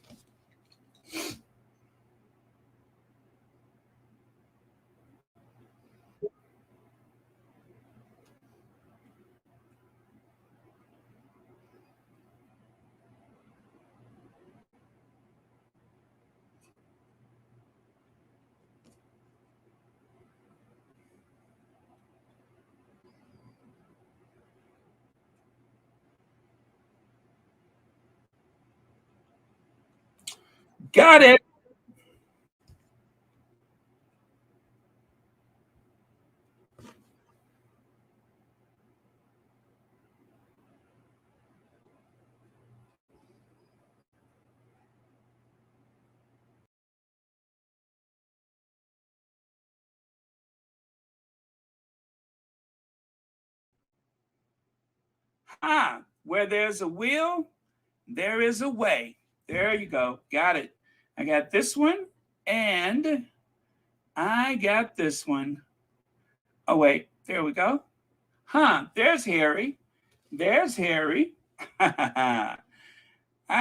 Got it. Where there's a will, there is a way. There you go. Got it. I got this one and I got this one. Oh, wait. There we go. There's Harry. There's Harry. I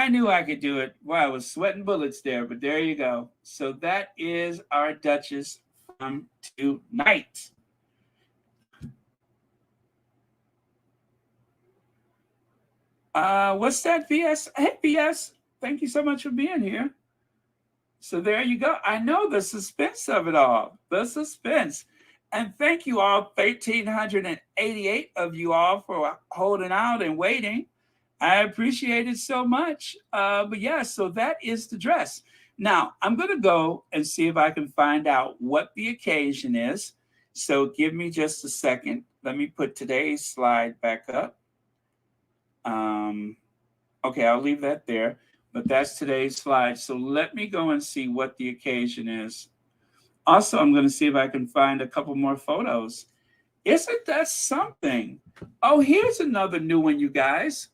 knew I could do it. Wow, I was sweating bullets there, but there you go. So that is our Duchess from tonight. What's that, VS? Hey, VS, thank you so much for being here. So there you go. I know the suspense of it all, the suspense. And thank you all, 1,388 of you all, for holding out and waiting. I appreciate it so much. But yeah, so that is the dress. Now, I'm going to go and see if I can find out what the occasion is. So give me just a second. Let me put today's slide back up. Okay, I'll leave that there. But that's today's slide. So let me go and see what the occasion is. Also, I'm going to see if I can find a couple more photos. Isn't that something? Oh, here's another new one, you guys.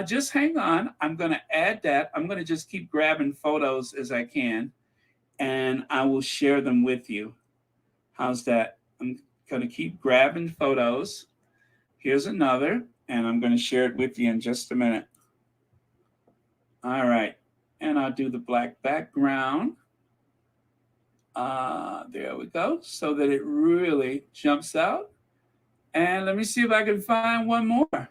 Just hang on. I'm going to add that. I'm going to just keep grabbing photos as I can, and I will share them with you. How's that? I'm going to keep grabbing photos. Here's another, and I'm going to share it with you in just a minute. All right. And I'll do the black background. There we go, so that it really jumps out. And let me see if I can find one more.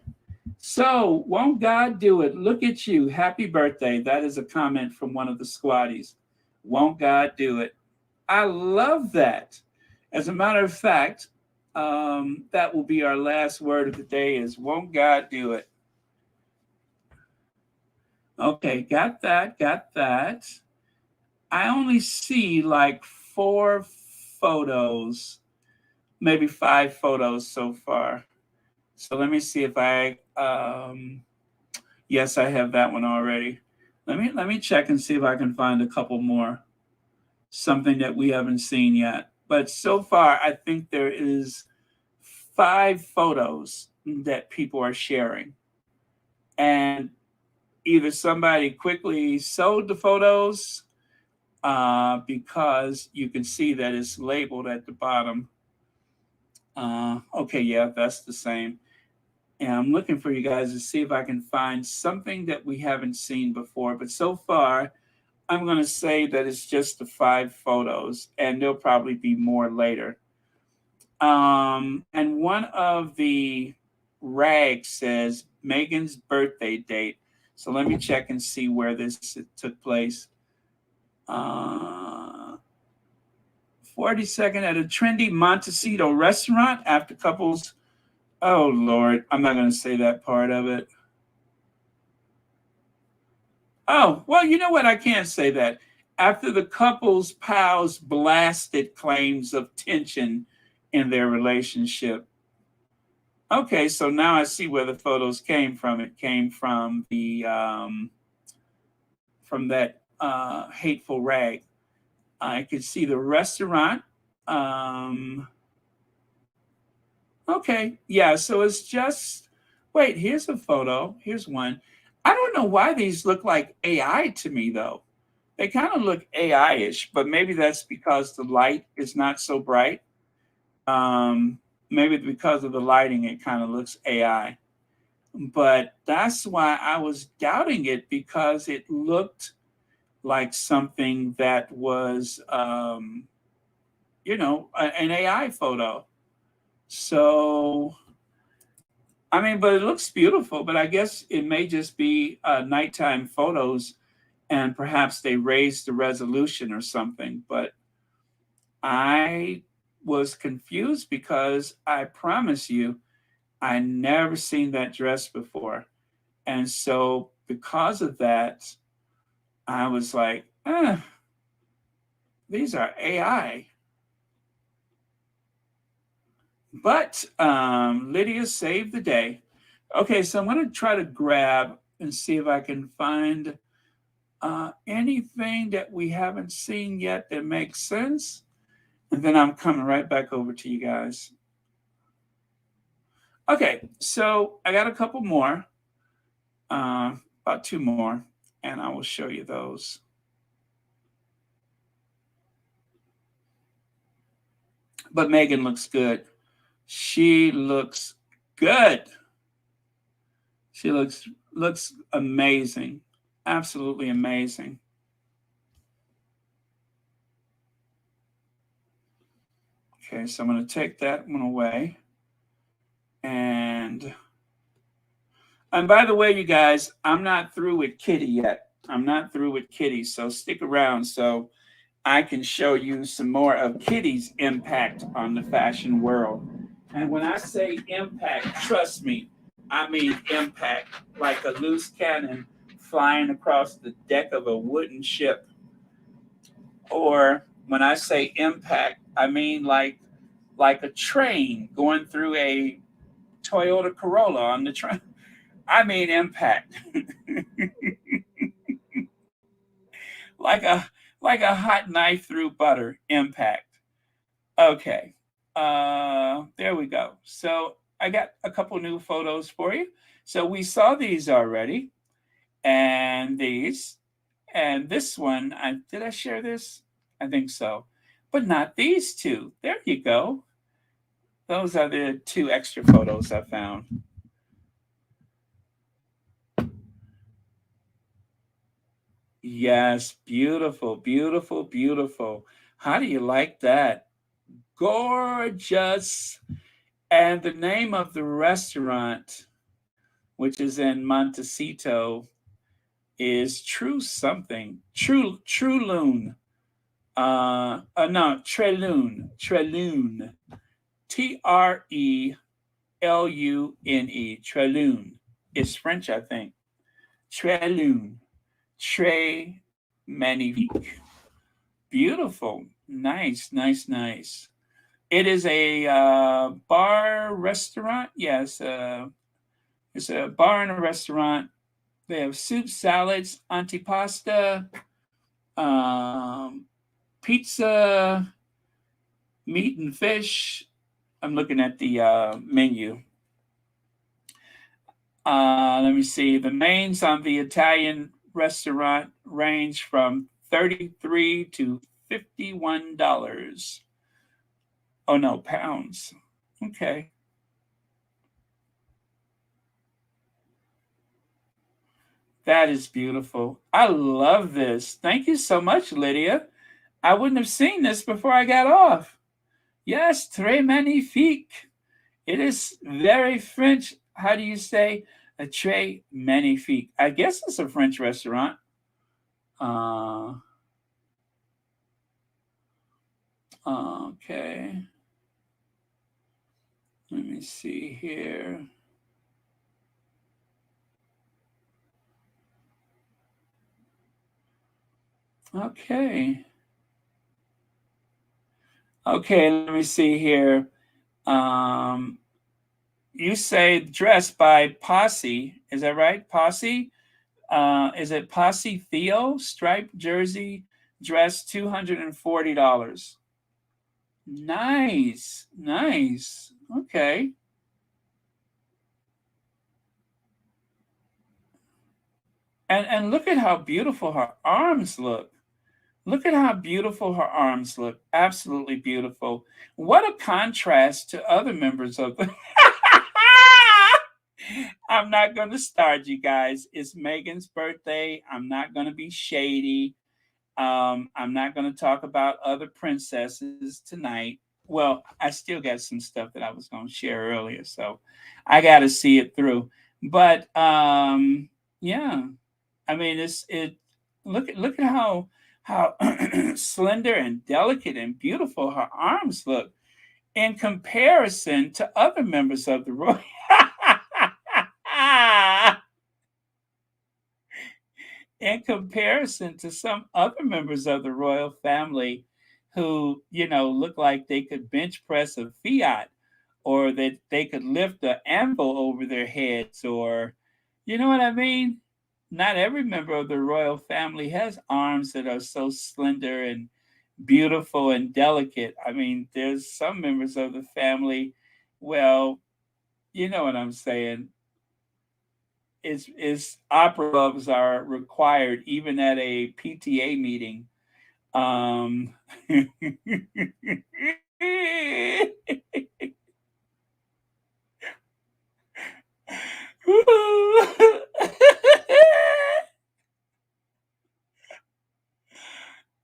So, won't God do it? Look at you. Happy birthday. That is a comment from one of the squatties. Won't God do it? I love that. As a matter of fact, that will be our last word of the day is, won't God do it? Okay, got that, got that. I only see like 4 photos, maybe 5 photos so far. So let me see if I, yes, I have that one already. Let me check and see if I can find a couple more, something that we haven't seen yet. But so far, I think there is 5 photos that people are sharing. And either somebody quickly sold the photos because you can see that it's labeled at the bottom. Okay, yeah, that's the same. And I'm looking for you guys to see if I can find something that we haven't seen before. But so far, I'm going to say that it's just the 5 photos, and there'll probably be more later. And one of the rags says Meghan's birthday date. So let me check and see where this took place. 42nd at a trendy Montecito restaurant after couples. Oh, Lord, I'm not going to say that part of it. Oh, well, you know what? I can't say that. After the couple's pals blasted claims of tension in their relationship. Okay, so now I see where the photos came from. It came from the from that hateful rag. I could see the restaurant. Okay. Yeah. So it's just, wait, here's a photo. Here's one. I don't know why these look like AI to me, though. They kind of look AI-ish, but maybe that's because the light is not so bright. Maybe because of the lighting, it kind of looks AI. But that's why I was doubting it, because it looked like something that was, an AI photo. So, I mean, but it looks beautiful, but I guess it may just be nighttime photos and perhaps they raised the resolution or something. But I was confused because I promise you, I never seen that dress before. And so because of that, I was like, these are AI. But Lydia saved the day. Okay, so I'm going to try to grab and see if I can find anything that we haven't seen yet that makes sense. And then I'm coming right back over to you guys. Okay, so I got a couple more, about two more, and I will show you those. But Meghan looks good. She looks good. She looks amazing. Absolutely amazing. Okay, so I'm going to take that one away. And by the way, you guys, I'm not through with Kitty yet. I'm not through with Kitty, so stick around so I can show you some more of Kitty's impact on the fashion world. And when I say impact, trust me, I mean impact, like a loose cannon flying across the deck of a wooden ship. Or when I say impact, I mean like a train going through a Toyota Corolla on the train. I mean impact. like a hot knife through butter, impact. Okay. There we go. So I got a couple new photos for you. So we saw these already, and these, and this one. Did I share this? I think so, but not these two. There you go. Those are the two extra photos I found. Yes, beautiful, beautiful, beautiful. How do you like that? Gorgeous. And the name of the restaurant, which is in Montecito, is True something. True Loon. No, Treloon. Treloon. Trelune. Treloon. It's French, I think. Treloon. Très magnifique. Beautiful. Nice, nice, nice. It is a bar restaurant. Yes, it's a bar and a restaurant. They have soup, salads, antipasta, pizza, meat and fish. I'm looking at the menu. Let me see. The mains on the Italian restaurant range from $33 to $51. Oh no, pounds. Okay. That is beautiful. I love this. Thank you so much, Lydia. I wouldn't have seen this before I got off. Yes, très magnifique. It is very French. How do you say a très magnifique? I guess it's a French restaurant. Okay. Let me see here. Okay. Okay, let me see here. You say dress by Posse. Is that right? Posse? Is it Posse Theo? Striped jersey, dress $240. Nice, nice. Okay. And look at how beautiful her arms look. Look at how beautiful her arms look. Absolutely beautiful. What a contrast to other members of the. I'm not going to start, you guys. It's Meghan's birthday. I'm not going to be shady. I'm not going to talk about other princesses tonight. Well, I still got some stuff that I was going to share earlier, so I got to see it through. But yeah, I mean, it. Look at how slender and delicate and beautiful her arms look in comparison to other members of the royal. In comparison to some other members of the royal family who, look like they could bench press a Fiat, or that they could lift an anvil over their heads, or, you know what I mean? Not every member of the royal family has arms that are so slender and beautiful and delicate. I mean, there's some members of the family, well, you know what I'm saying? Is opera gloves are required even at a PTA meeting.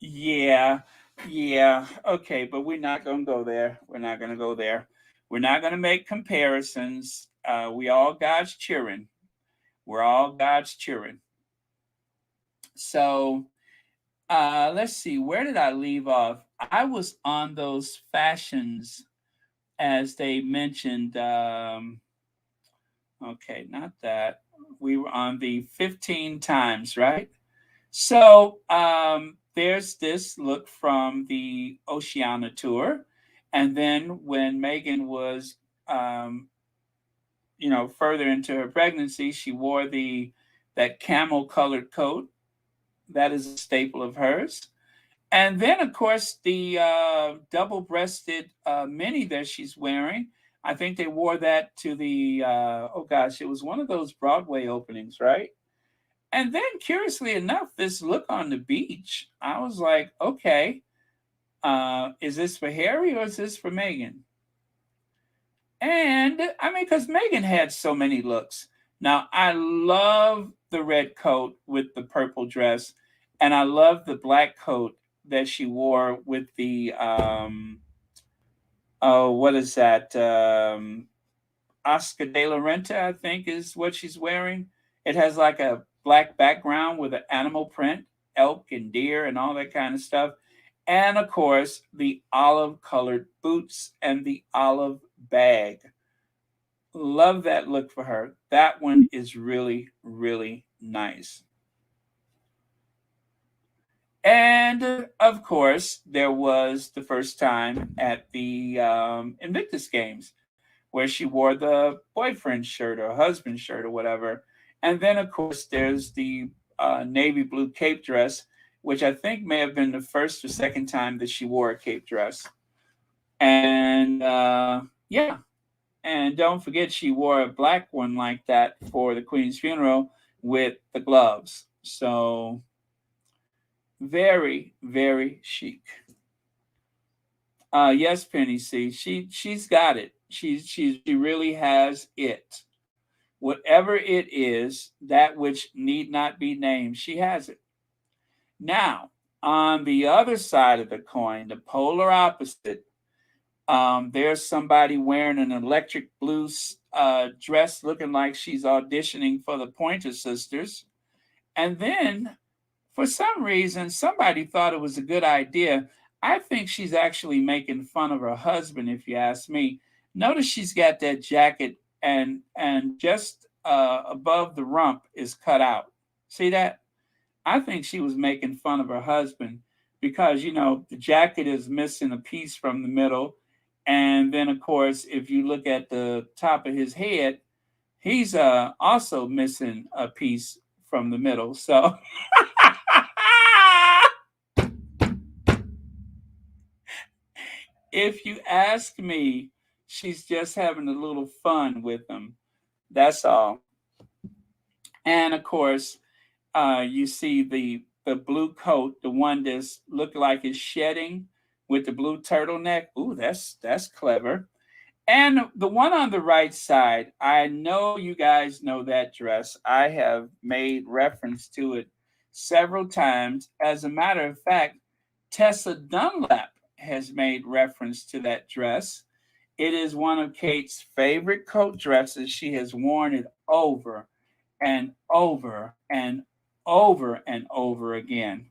Yeah, yeah. Okay, but we're not going to go there. We're not going to go there. We're not going to make comparisons. We all God's children. We're all God's children. So let's see. Where did I leave off? I was on those fashions as they mentioned. Okay, not that. We were on the 15 times, right? So there's this look from the Oceania tour. And then when Meghan was, further into her pregnancy, she wore that camel colored coat. That is a staple of hers. And then, of course, the double-breasted mini that she's wearing. I think they wore that to the, it was one of those Broadway openings, right? And then, curiously enough, this look on the beach, I was like, okay, is this for Harry or is this for Meghan? And, I mean, because Meghan had so many looks. Now, I love the red coat with the purple dress, and I love the black coat that she wore with the, what is that? Oscar de la Renta, I think, is what she's wearing. It has like a black background with an animal print, elk and deer and all that kind of stuff. And of course, the olive colored boots and the olive bag. Love that look for her. That one is really, really nice. And of course, there was the first time at the Invictus Games where she wore the boyfriend shirt or husband shirt or whatever. And then, of course, there's the navy blue cape dress, which I think may have been the first or second time that she wore a cape dress. And yeah. And don't forget, she wore a black one like that for the Queen's funeral with the gloves. So very, very chic. Yes, Penny C. She's got it. She really has it. Whatever it is, that which need not be named, she has it. Now, on the other side of the coin, the polar opposite, there's somebody wearing an electric blue dress looking like she's auditioning for the Pointer Sisters. And then, for some reason, somebody thought it was a good idea. I think she's actually making fun of her husband, if you ask me. Notice she's got that jacket and just above the rump is cut out. See that? I think she was making fun of her husband because, the jacket is missing a piece from the middle. And then, of course, if you look at the top of his head, he's also missing a piece from the middle. So if you ask me, She's just having a little fun with them. That's all. And of course, you see the blue coat, the one that's looked like it's shedding with the blue turtleneck. Ooh, that's clever. And the one on the right side, I know you guys know that dress. I have made reference to it several times. As a matter of fact, Tessa Dunlap has made reference to that dress. It is one of Kate's favorite coat dresses. She has worn it over and over and over and over again.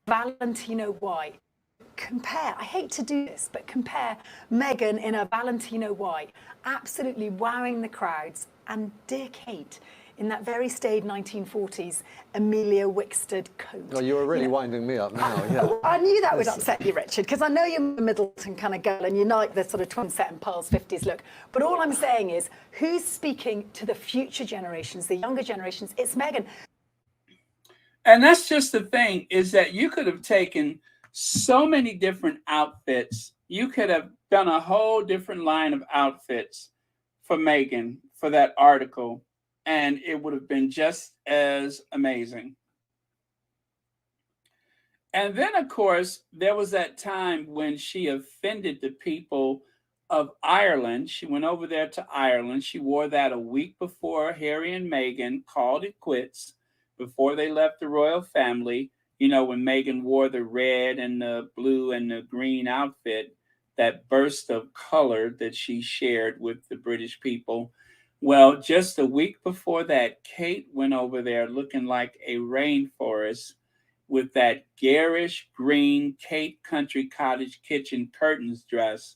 Valentino white. Compare, I hate to do this, but compare Meghan in a Valentino white, absolutely wowing the crowds, and dear Kate in that very staid 1940s Amelia Wickstead coat. Oh, you're really winding me up now. Yeah. I knew that would upset you, Richard, because I know you're a Middleton kind of girl and you like the sort of twin set and pearls 50s look. But all I'm saying is, who's speaking to the future generations, the younger generations? It's Meghan. And that's just the thing, is that you could have taken so many different outfits. You could have done a whole different line of outfits for Meghan for that article, and it would have been just as amazing. And then, of course, there was that time when she offended the people of Ireland. She went over there to Ireland. She wore that a week before Harry and Meghan called it quits, before they left the royal family. You know, when Meghan wore the red and the blue and the green outfit, that burst of color that she shared with the British people. Well, just a week before that, Kate went over there looking like a rainforest with that garish green Kate Country Cottage kitchen curtains dress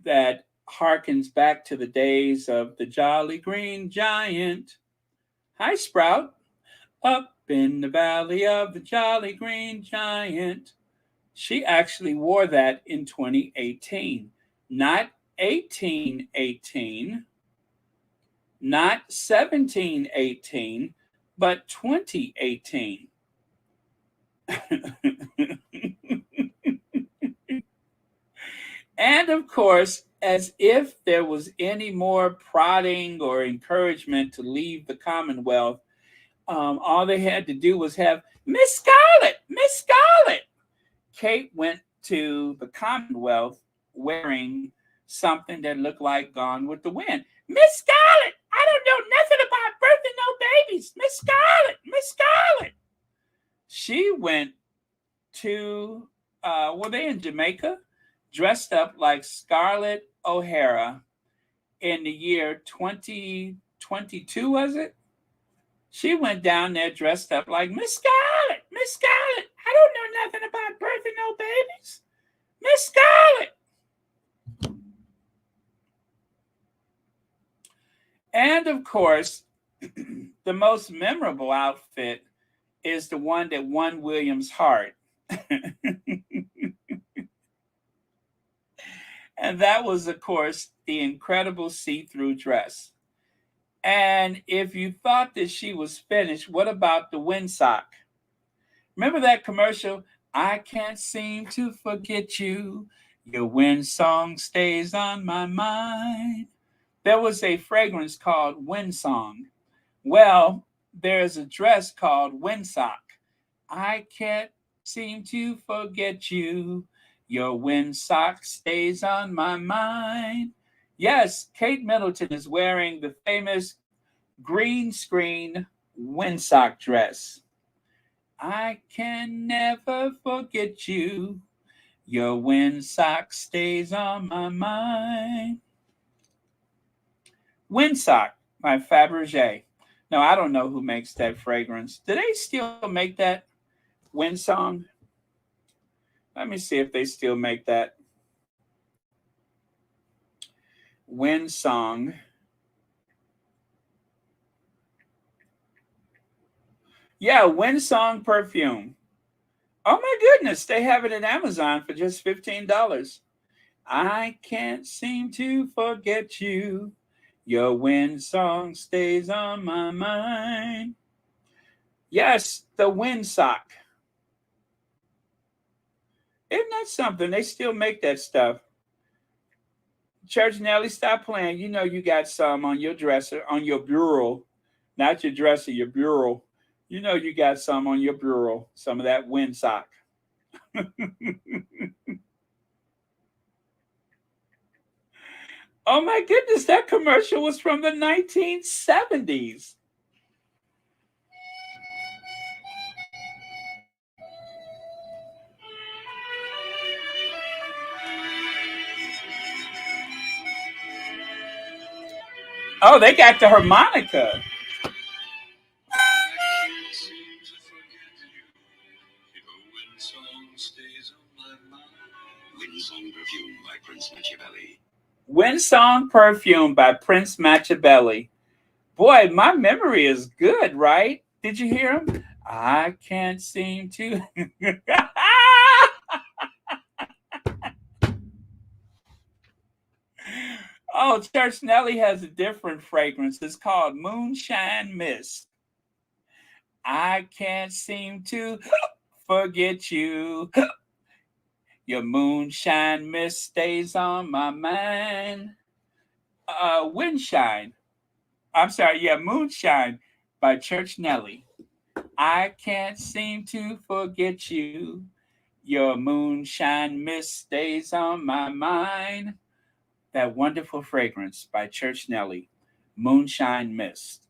that harkens back to the days of the Jolly Green Giant. Hi, Sprout. Up in the valley of the Jolly Green Giant. She actually wore that in 2018, not 1818, not 1718, but 2018. And of course, as if there was any more prodding or encouragement to leave the Commonwealth, all they had to do was have Miss Scarlett, Miss Scarlett. Kate went to the Commonwealth wearing something that looked like Gone with the Wind. Miss Scarlett, I don't know nothing about birthing no babies. Miss Scarlett, Miss Scarlett. She went to, were they in Jamaica? Dressed up like Scarlett O'Hara in the year 2022, was it? She went down there dressed up like Miss Scarlett, Miss Scarlett. I don't know nothing about birthing no babies. Miss Scarlett. And of course, the most memorable outfit is the one that won William's heart. And that was, of course, the incredible see-through dress. And if you thought that she was finished, what about the windsock? Remember that commercial? I can't seem to forget you. Your wind song stays on my mind. There was a fragrance called Wind Song. Well, there's a dress called Windsock. I can't seem to forget you. Your windsock stays on my mind. Yes, Kate Middleton is wearing the famous green screen windsock dress. I can never forget you. Your windsock stays on my mind. Windsock by Fabergé. Now, I don't know who makes that fragrance. Do they still make that Windsong? Let me see if they still make that. Windsong. Yeah, Windsong perfume. Oh my goodness, they have it at Amazon for just $15. I can't seem to forget you. Your Windsong stays on my mind. Yes, the Windsock. Isn't that something? They still make that stuff. Church Nelly, stop playing. You know you got some on your dresser, on your bureau. Not your dresser, your bureau. You know you got some on your bureau. Some of that windsock. Oh my goodness, that commercial was from the 1970s. Oh, they got the harmonica. Windsong Perfume by Prince Machiavelli. Windsong Perfume by Prince Machiavelli. Boy, my memory is good, right? Did you hear him? I can't seem to. Oh, Church Nelly has a different fragrance. It's called Moonshine Mist. I can't seem to forget you. Your moonshine mist stays on my mind. Windshine. I'm sorry, yeah, Moonshine by Church Nelly. I can't seem to forget you. Your moonshine mist stays on my mind. That wonderful fragrance by Church Nelly. Moonshine Mist.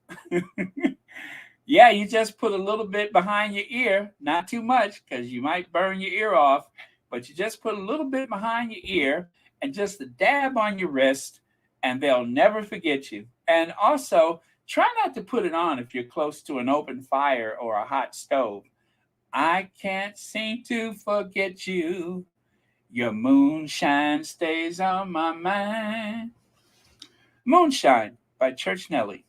Yeah, you just put a little bit behind your ear, not too much because you might burn your ear off, but you just put a little bit behind your ear and just a dab on your wrist, and they'll never forget you. And also, try not to put it on if you're close to an open fire or a hot stove. I can't seem to forget you. Your moonshine stays on my mind. Moonshine by Church Nelly.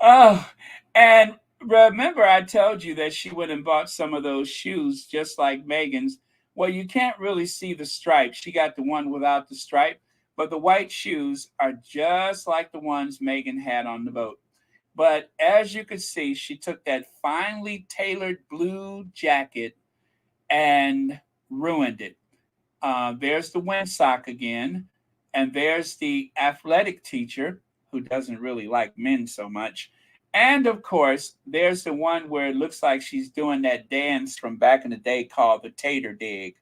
Oh, and remember, I told you that she went and bought some of those shoes just like Meghan's. Well, you can't really see the stripe. She got the one without the stripe, but the white shoes are just like the ones Meghan had on the boat. But as you can see, she took that finely tailored blue jacket and ruined it. There's the windsock again, and there's the athletic teacher who doesn't really like men so much. And of course, there's the one where it looks like she's doing that dance from back in the day called the Tater Dig.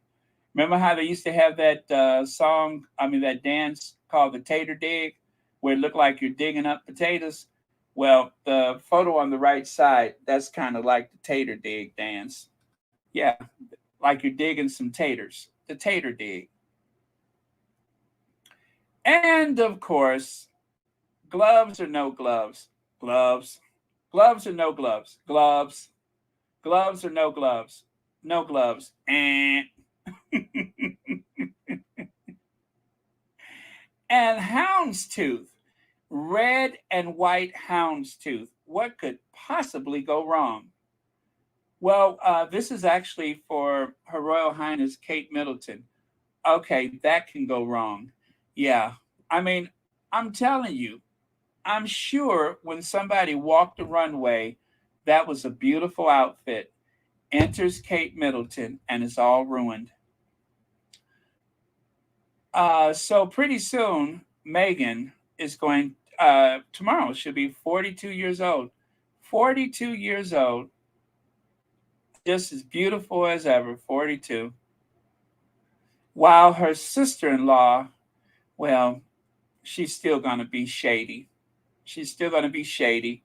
Remember how they used to have that that dance called the Tater Dig, where it looked like you're digging up potatoes? Well, the photo on the right side, that's kind of like the Tater Dig dance. Yeah, like you're digging some taters. The Tater Dig. And of course, gloves or no gloves? Gloves. Gloves or no gloves? Gloves. Gloves or no gloves? No gloves. And houndstooth. Red and white houndstooth. What could possibly go wrong? Well, this is actually for Her Royal Highness Kate Middleton. Okay, that can go wrong. Yeah. I mean, I'm telling you, I'm sure when somebody walked the runway, that was a beautiful outfit. Enters Kate Middleton and it's all ruined. So pretty soon, Meghan is going, tomorrow she'll be 42 years old. 42 years old. Just as beautiful as ever, 42. While her sister-in-law, well, she's still going to be shady. She's still going to be shady.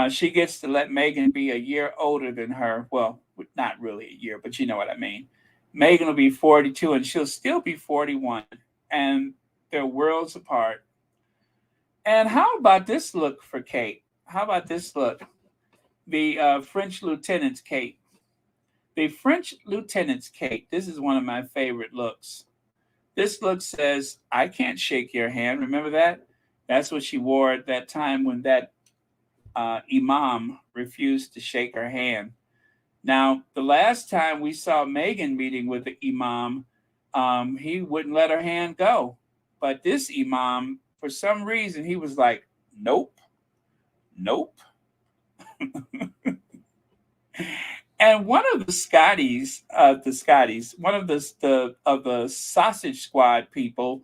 She gets to let Meghan be a year older than her. Well, not really a year, but you know what I mean. Meghan will be 42 and she'll still be 41. And they're worlds apart. And how about this look for Kate? How about this look? The French Lieutenant's Kate. The French Lieutenant's Kate. This is one of my favorite looks. This look says, I can't shake your hand. Remember that? That's what she wore at that time when that imam refused to shake her hand. Now, the last time we saw Meghan meeting with the imam, he wouldn't let her hand go. But this imam, for some reason, he was like, nope, nope. And one of the one of the Sausage Squad people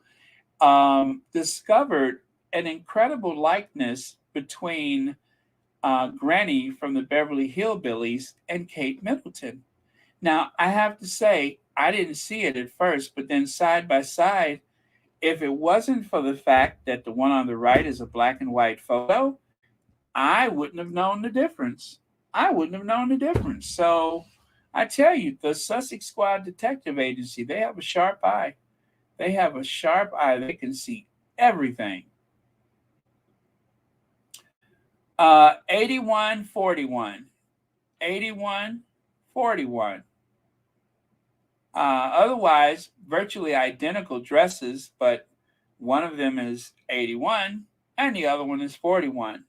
discovered an incredible likeness between Granny from the Beverly Hillbillies and Kate Middleton. Now, I have to say, I didn't see it at first, but then side by side, if it wasn't for the fact that the one on the right is a black and white photo, I wouldn't have known the difference. I wouldn't have known the difference. So I tell you, the Sussex Squad Detective Agency, they have a sharp eye. They have a sharp eye. They can see everything. 81-41. 81-41. Otherwise, virtually identical dresses, but one of them is 81 and the other one is 41.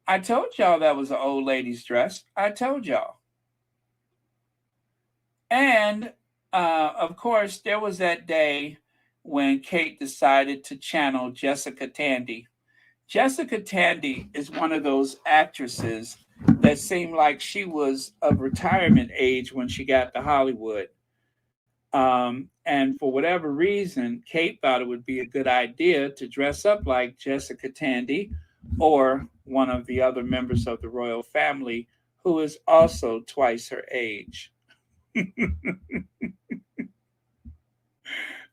I told y'all that was an old lady's dress. I told y'all. And of course, there was that day when Kate decided to channel Jessica Tandy. Jessica Tandy is one of those actresses that seemed like she was of retirement age when she got to Hollywood. And for whatever reason, Kate thought it would be a good idea to dress up like Jessica Tandy or one of the other members of the royal family who is also twice her age.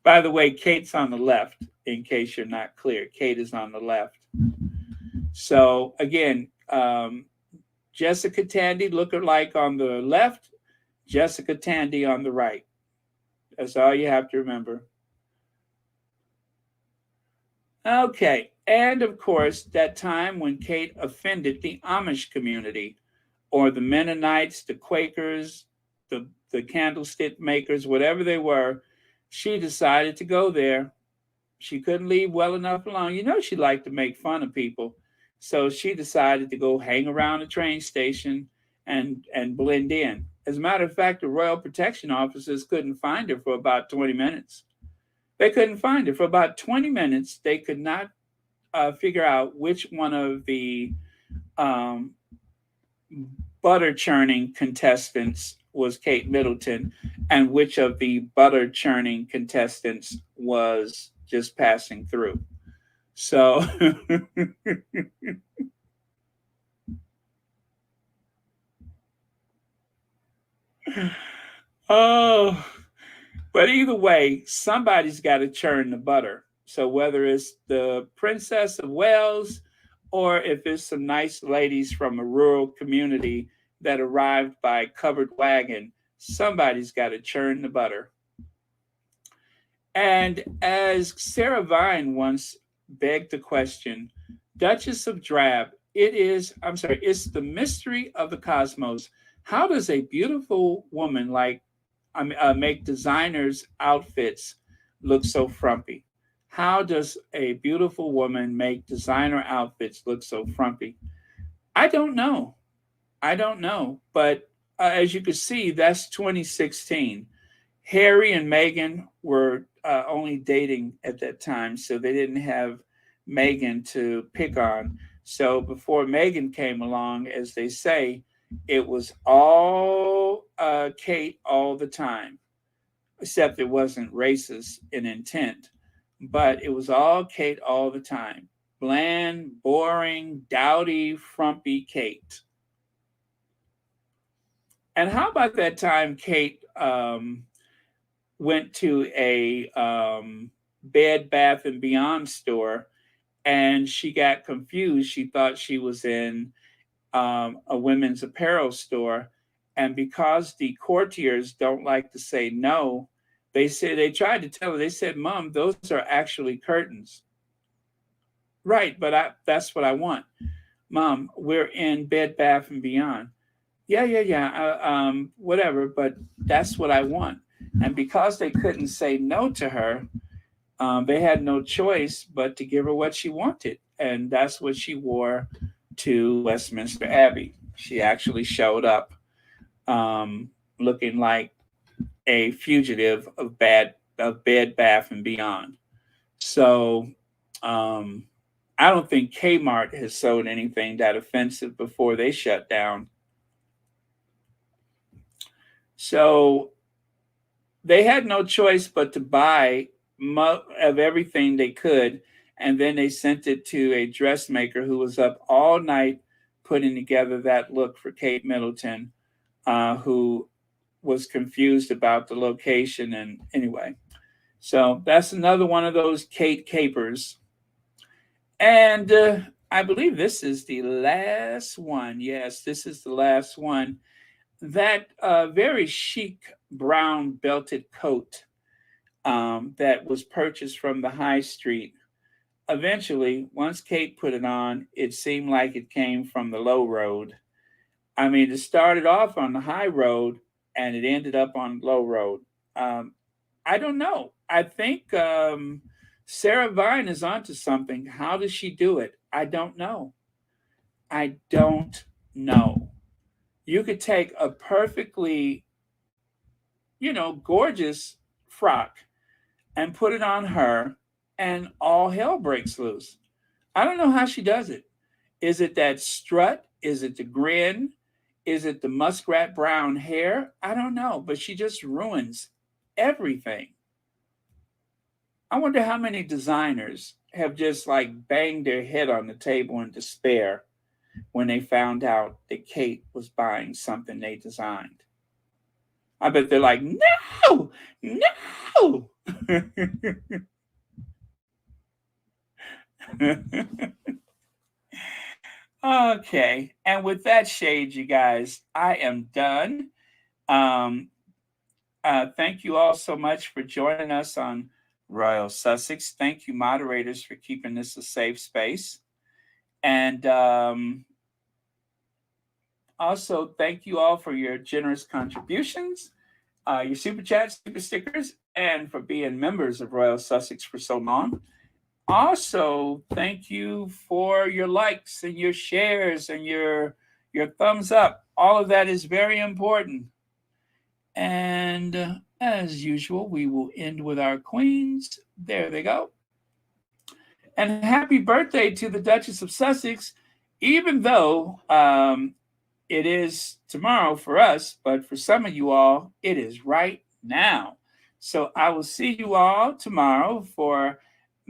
By the way, Kate's on the left, in case you're not clear. Kate is on the left. So again, Jessica Tandy look-alike on the left, Jessica Tandy on the right. That's all you have to remember. Okay, and of course, that time when Kate offended the Amish community, or the Mennonites, the Quakers, the candlestick makers, whatever they were, she decided to go there. She couldn't leave well enough alone. You know, she liked to make fun of people. So she decided to go hang around the train station and blend in. As a matter of fact, the Royal Protection officers couldn't find her for about 20 minutes. They couldn't find her for about 20 minutes. They could not figure out which one of the butter churning contestants was Kate Middleton and which of the butter churning contestants was just passing through. So oh, but either way, somebody's got to churn the butter. So whether it's the Princess of Wales or if it's some nice ladies from a rural community that arrived by covered wagon, somebody's got to churn the butter. And as Sarah Vine once begged the question, Duchess of Drab, it's the mystery of the cosmos. How does a beautiful woman make designers' outfits look so frumpy? How does a beautiful woman make designer outfits look so frumpy? I don't know. But as you can see, that's 2016. Harry and Meghan were only dating at that time, so they didn't have Meghan to pick on. So before Meghan came along, as they say, it was all Kate all the time, except it wasn't racist in intent, but it was all Kate all the time. Bland, boring, dowdy, frumpy Kate. And how about that time Kate went to a Bed Bath & Beyond store and she got confused. She thought she was in a women's apparel store. And because the courtiers don't like to say no, they tried to tell her, they said, "Mom, those are actually curtains." Right, but that's what I want. "Mom, we're in Bed Bath & Beyond." Yeah. Whatever, but that's what I want. And because they couldn't say no to her, they had no choice but to give her what she wanted. And that's what she wore to Westminster Abbey. She actually showed up looking like a fugitive of Bed Bath & Beyond. So I I don't think Kmart has sold anything that offensive before they shut down. So they had no choice but to buy of everything they could. And then they sent it to a dressmaker who was up all night putting together that look for Kate Middleton, who was confused about the location. And anyway, so that's another one of those Kate capers. And I believe this is the last one. Yes, this is the last one. That very chic brown belted coat that was purchased from the high street. Eventually, once Kate put it on, it seemed like it came from the low road. I mean, it started off on the high road and it ended up on low road. I don't know. I think Sarah Vine is onto something. How does she do it? I don't know. I don't know. You could take a perfectly, gorgeous frock and put it on her and all hell breaks loose. I don't know how she does it. Is it that strut? Is it the grin? Is it the muskrat brown hair? I don't know, but she just ruins everything. I wonder how many designers have just like banged their head on the table in despair when they found out that Kate was buying something they designed. I bet they're like, no. Okay, and with that shade, you guys, I am done. Thank you all so much for joining us on Royal Sussex. Thank you, moderators, for keeping this a safe space. And also, thank you all for your generous contributions, your super chats, super stickers, and for being members of Royal Sussex for so long. Also, thank you for your likes and your shares and your thumbs up. All of that is very important. And as usual, we will end with our queens. There they go. And happy birthday to the Duchess of Sussex, even though it is tomorrow for us, but for some of you all, it is right now. So I will see you all tomorrow for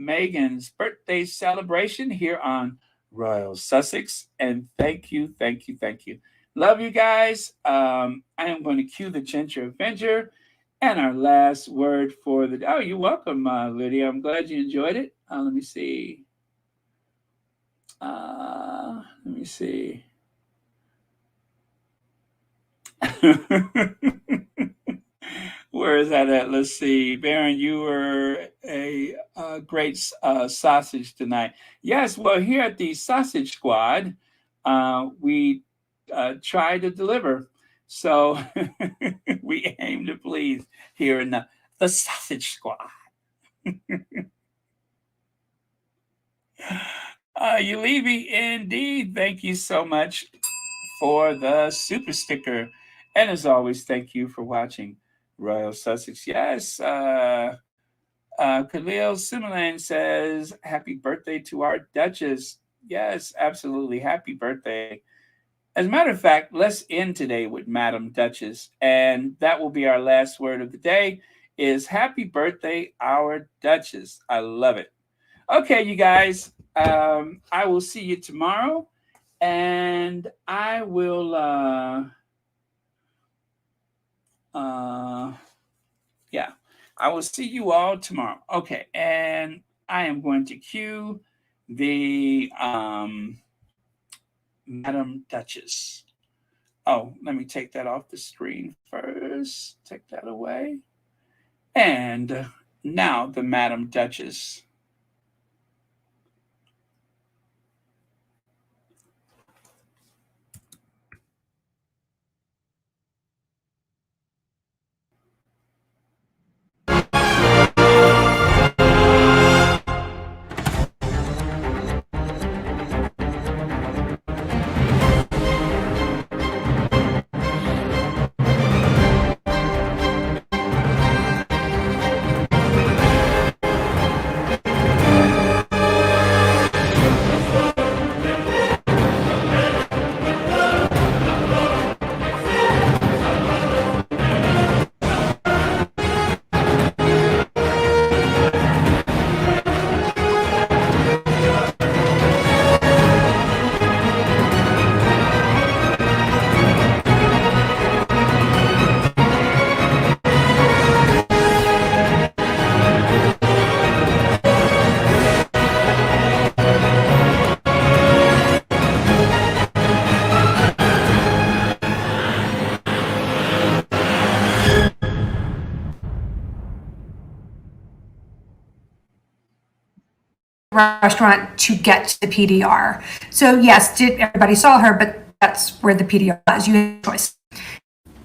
Meghan's birthday celebration here on Royal Sussex. And thank you. Love you guys. I am going to cue the Ginger Avenger and our last word for the day. Oh, you're welcome, Lydia. I'm glad you enjoyed it. Let me see. Where is that at? Let's see. Baron, you were a great sausage tonight. Yes, well, here at the Sausage Squad, we try to deliver. So we aim to please here in the Sausage Squad. Ulivi, indeed, thank you so much for the super sticker. And as always, thank you for watching Royal Sussex. Yes, Khalil Similane says, happy birthday to our Duchess. Yes, absolutely. Happy birthday. As a matter of fact, let's end today with Madam Duchess. And that will be our last word of the day is happy birthday, our Duchess. I love it. Okay, you guys, I will see you tomorrow. And I will, I will see you all tomorrow. Okay, and I am going to cue the Madam Duchess. Oh, let me take that off the screen first. Take that away. And now the Madam Duchess. restaurant to get to the PDR. So yes, everybody saw her, but that's where the PDR was. You had a choice.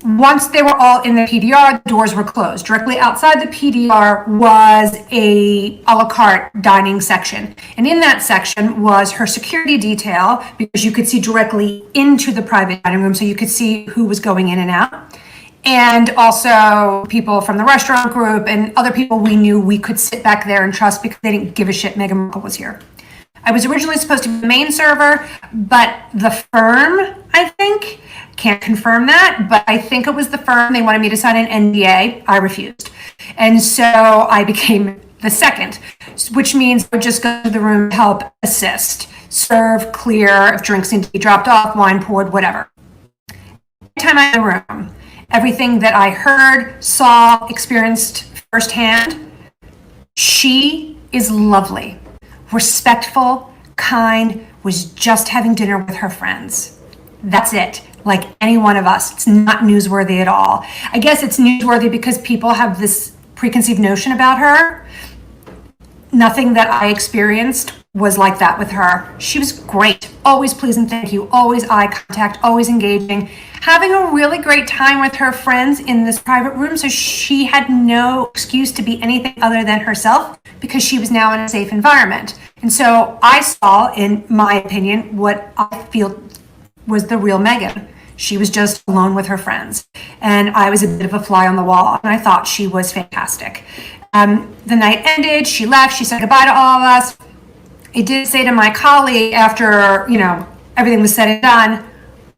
Once they were all in the PDR, the doors were closed. Directly outside the PDR was a la carte dining section. And in that section was her security detail, because you could see directly into the private dining room, so you could see who was going in and out. And also people from the restaurant group and other people we knew we could sit back there and trust, because they didn't give a shit Meghan Markle was here. I was originally supposed to be the main server, but the firm, I think, can't confirm that, but I think it was the firm. They wanted me to sign an NDA. I refused. And so I became the second, which means I would just go to the room to help assist, serve, clear, if drinks need to be dropped off, wine poured, whatever. Every time I'm in the room, everything that I heard, saw, experienced firsthand, she is lovely, respectful, kind, was just having dinner with her friends. That's it. Like any one of us. It's not newsworthy at all. I guess it's newsworthy because people have this preconceived notion about her. Nothing that I experienced was like that with her. She was great. Always please and thank you. Always eye contact. Always engaging. Having a really great time with her friends in this private room. So she had no excuse to be anything other than herself, because she was now in a safe environment. And so I saw, in my opinion, what I feel was the real Meghan. She was just alone with her friends. And I was a bit of a fly on the wall, and I thought she was fantastic. The night ended, she left, she said goodbye to all of us. I did say to my colleague after, everything was said and done,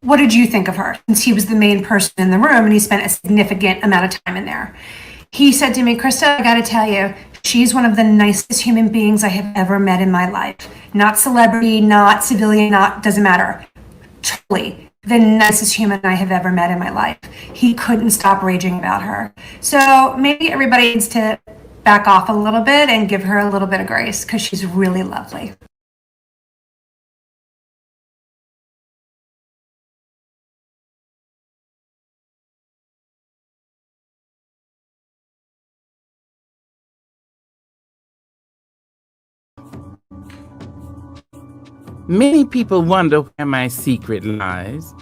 what did you think of her? Since he was the main person in the room and he spent a significant amount of time in there. He said to me, Krista, I gotta tell you, she's one of the nicest human beings I have ever met in my life. Not celebrity, not civilian, doesn't matter. Totally the nicest human I have ever met in my life. He couldn't stop raging about her. So maybe everybody needs to back off a little bit and give her a little bit of grace, because she's really lovely. Many people wonder where my secret lies.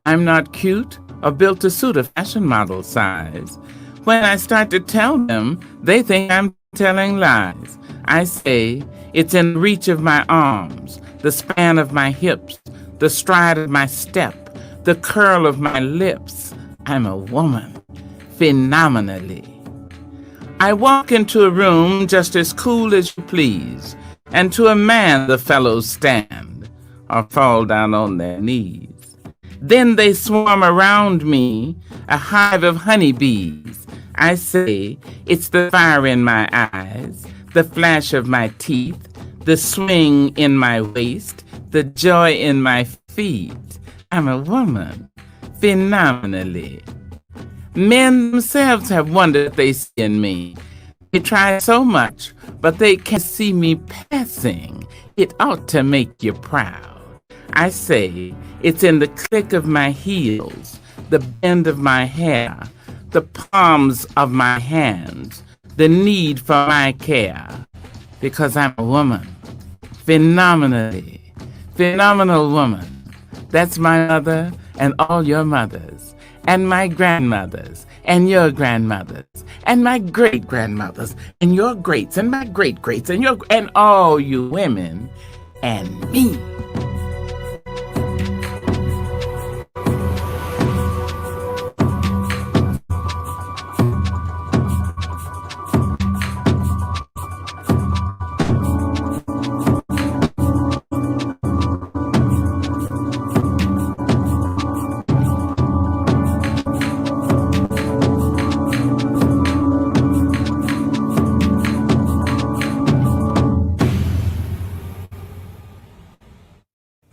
I'm not cute or built to suit a fashion model size. When I start to tell them, they think I'm telling lies. I say it's in reach of my arms, the span of my hips, the stride of my step, the curl of my lips. I'm a woman, phenomenally. I walk into a room just as cool as you please, and to a man the fellows stand or fall down on their knees. Then they swarm around me, a hive of honeybees. I say it's the fire in my eyes, the flash of my teeth, the swing in my waist, the joy in my feet. I'm a woman, phenomenally. Men themselves have wondered they see in me. They try so much, but they can't see me passing. It ought to make you proud. I say it's in the click of my heels, the bend of my hair, the palms of my hands, the need for my care. Because I'm a woman, phenomenally, phenomenal woman. That's my mother and all your mothers, and my grandmothers, and your grandmothers, and my great-grandmothers, and your greats, and my great-greats, and all you women, and me.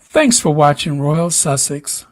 Thanks for watching Royal Sussex.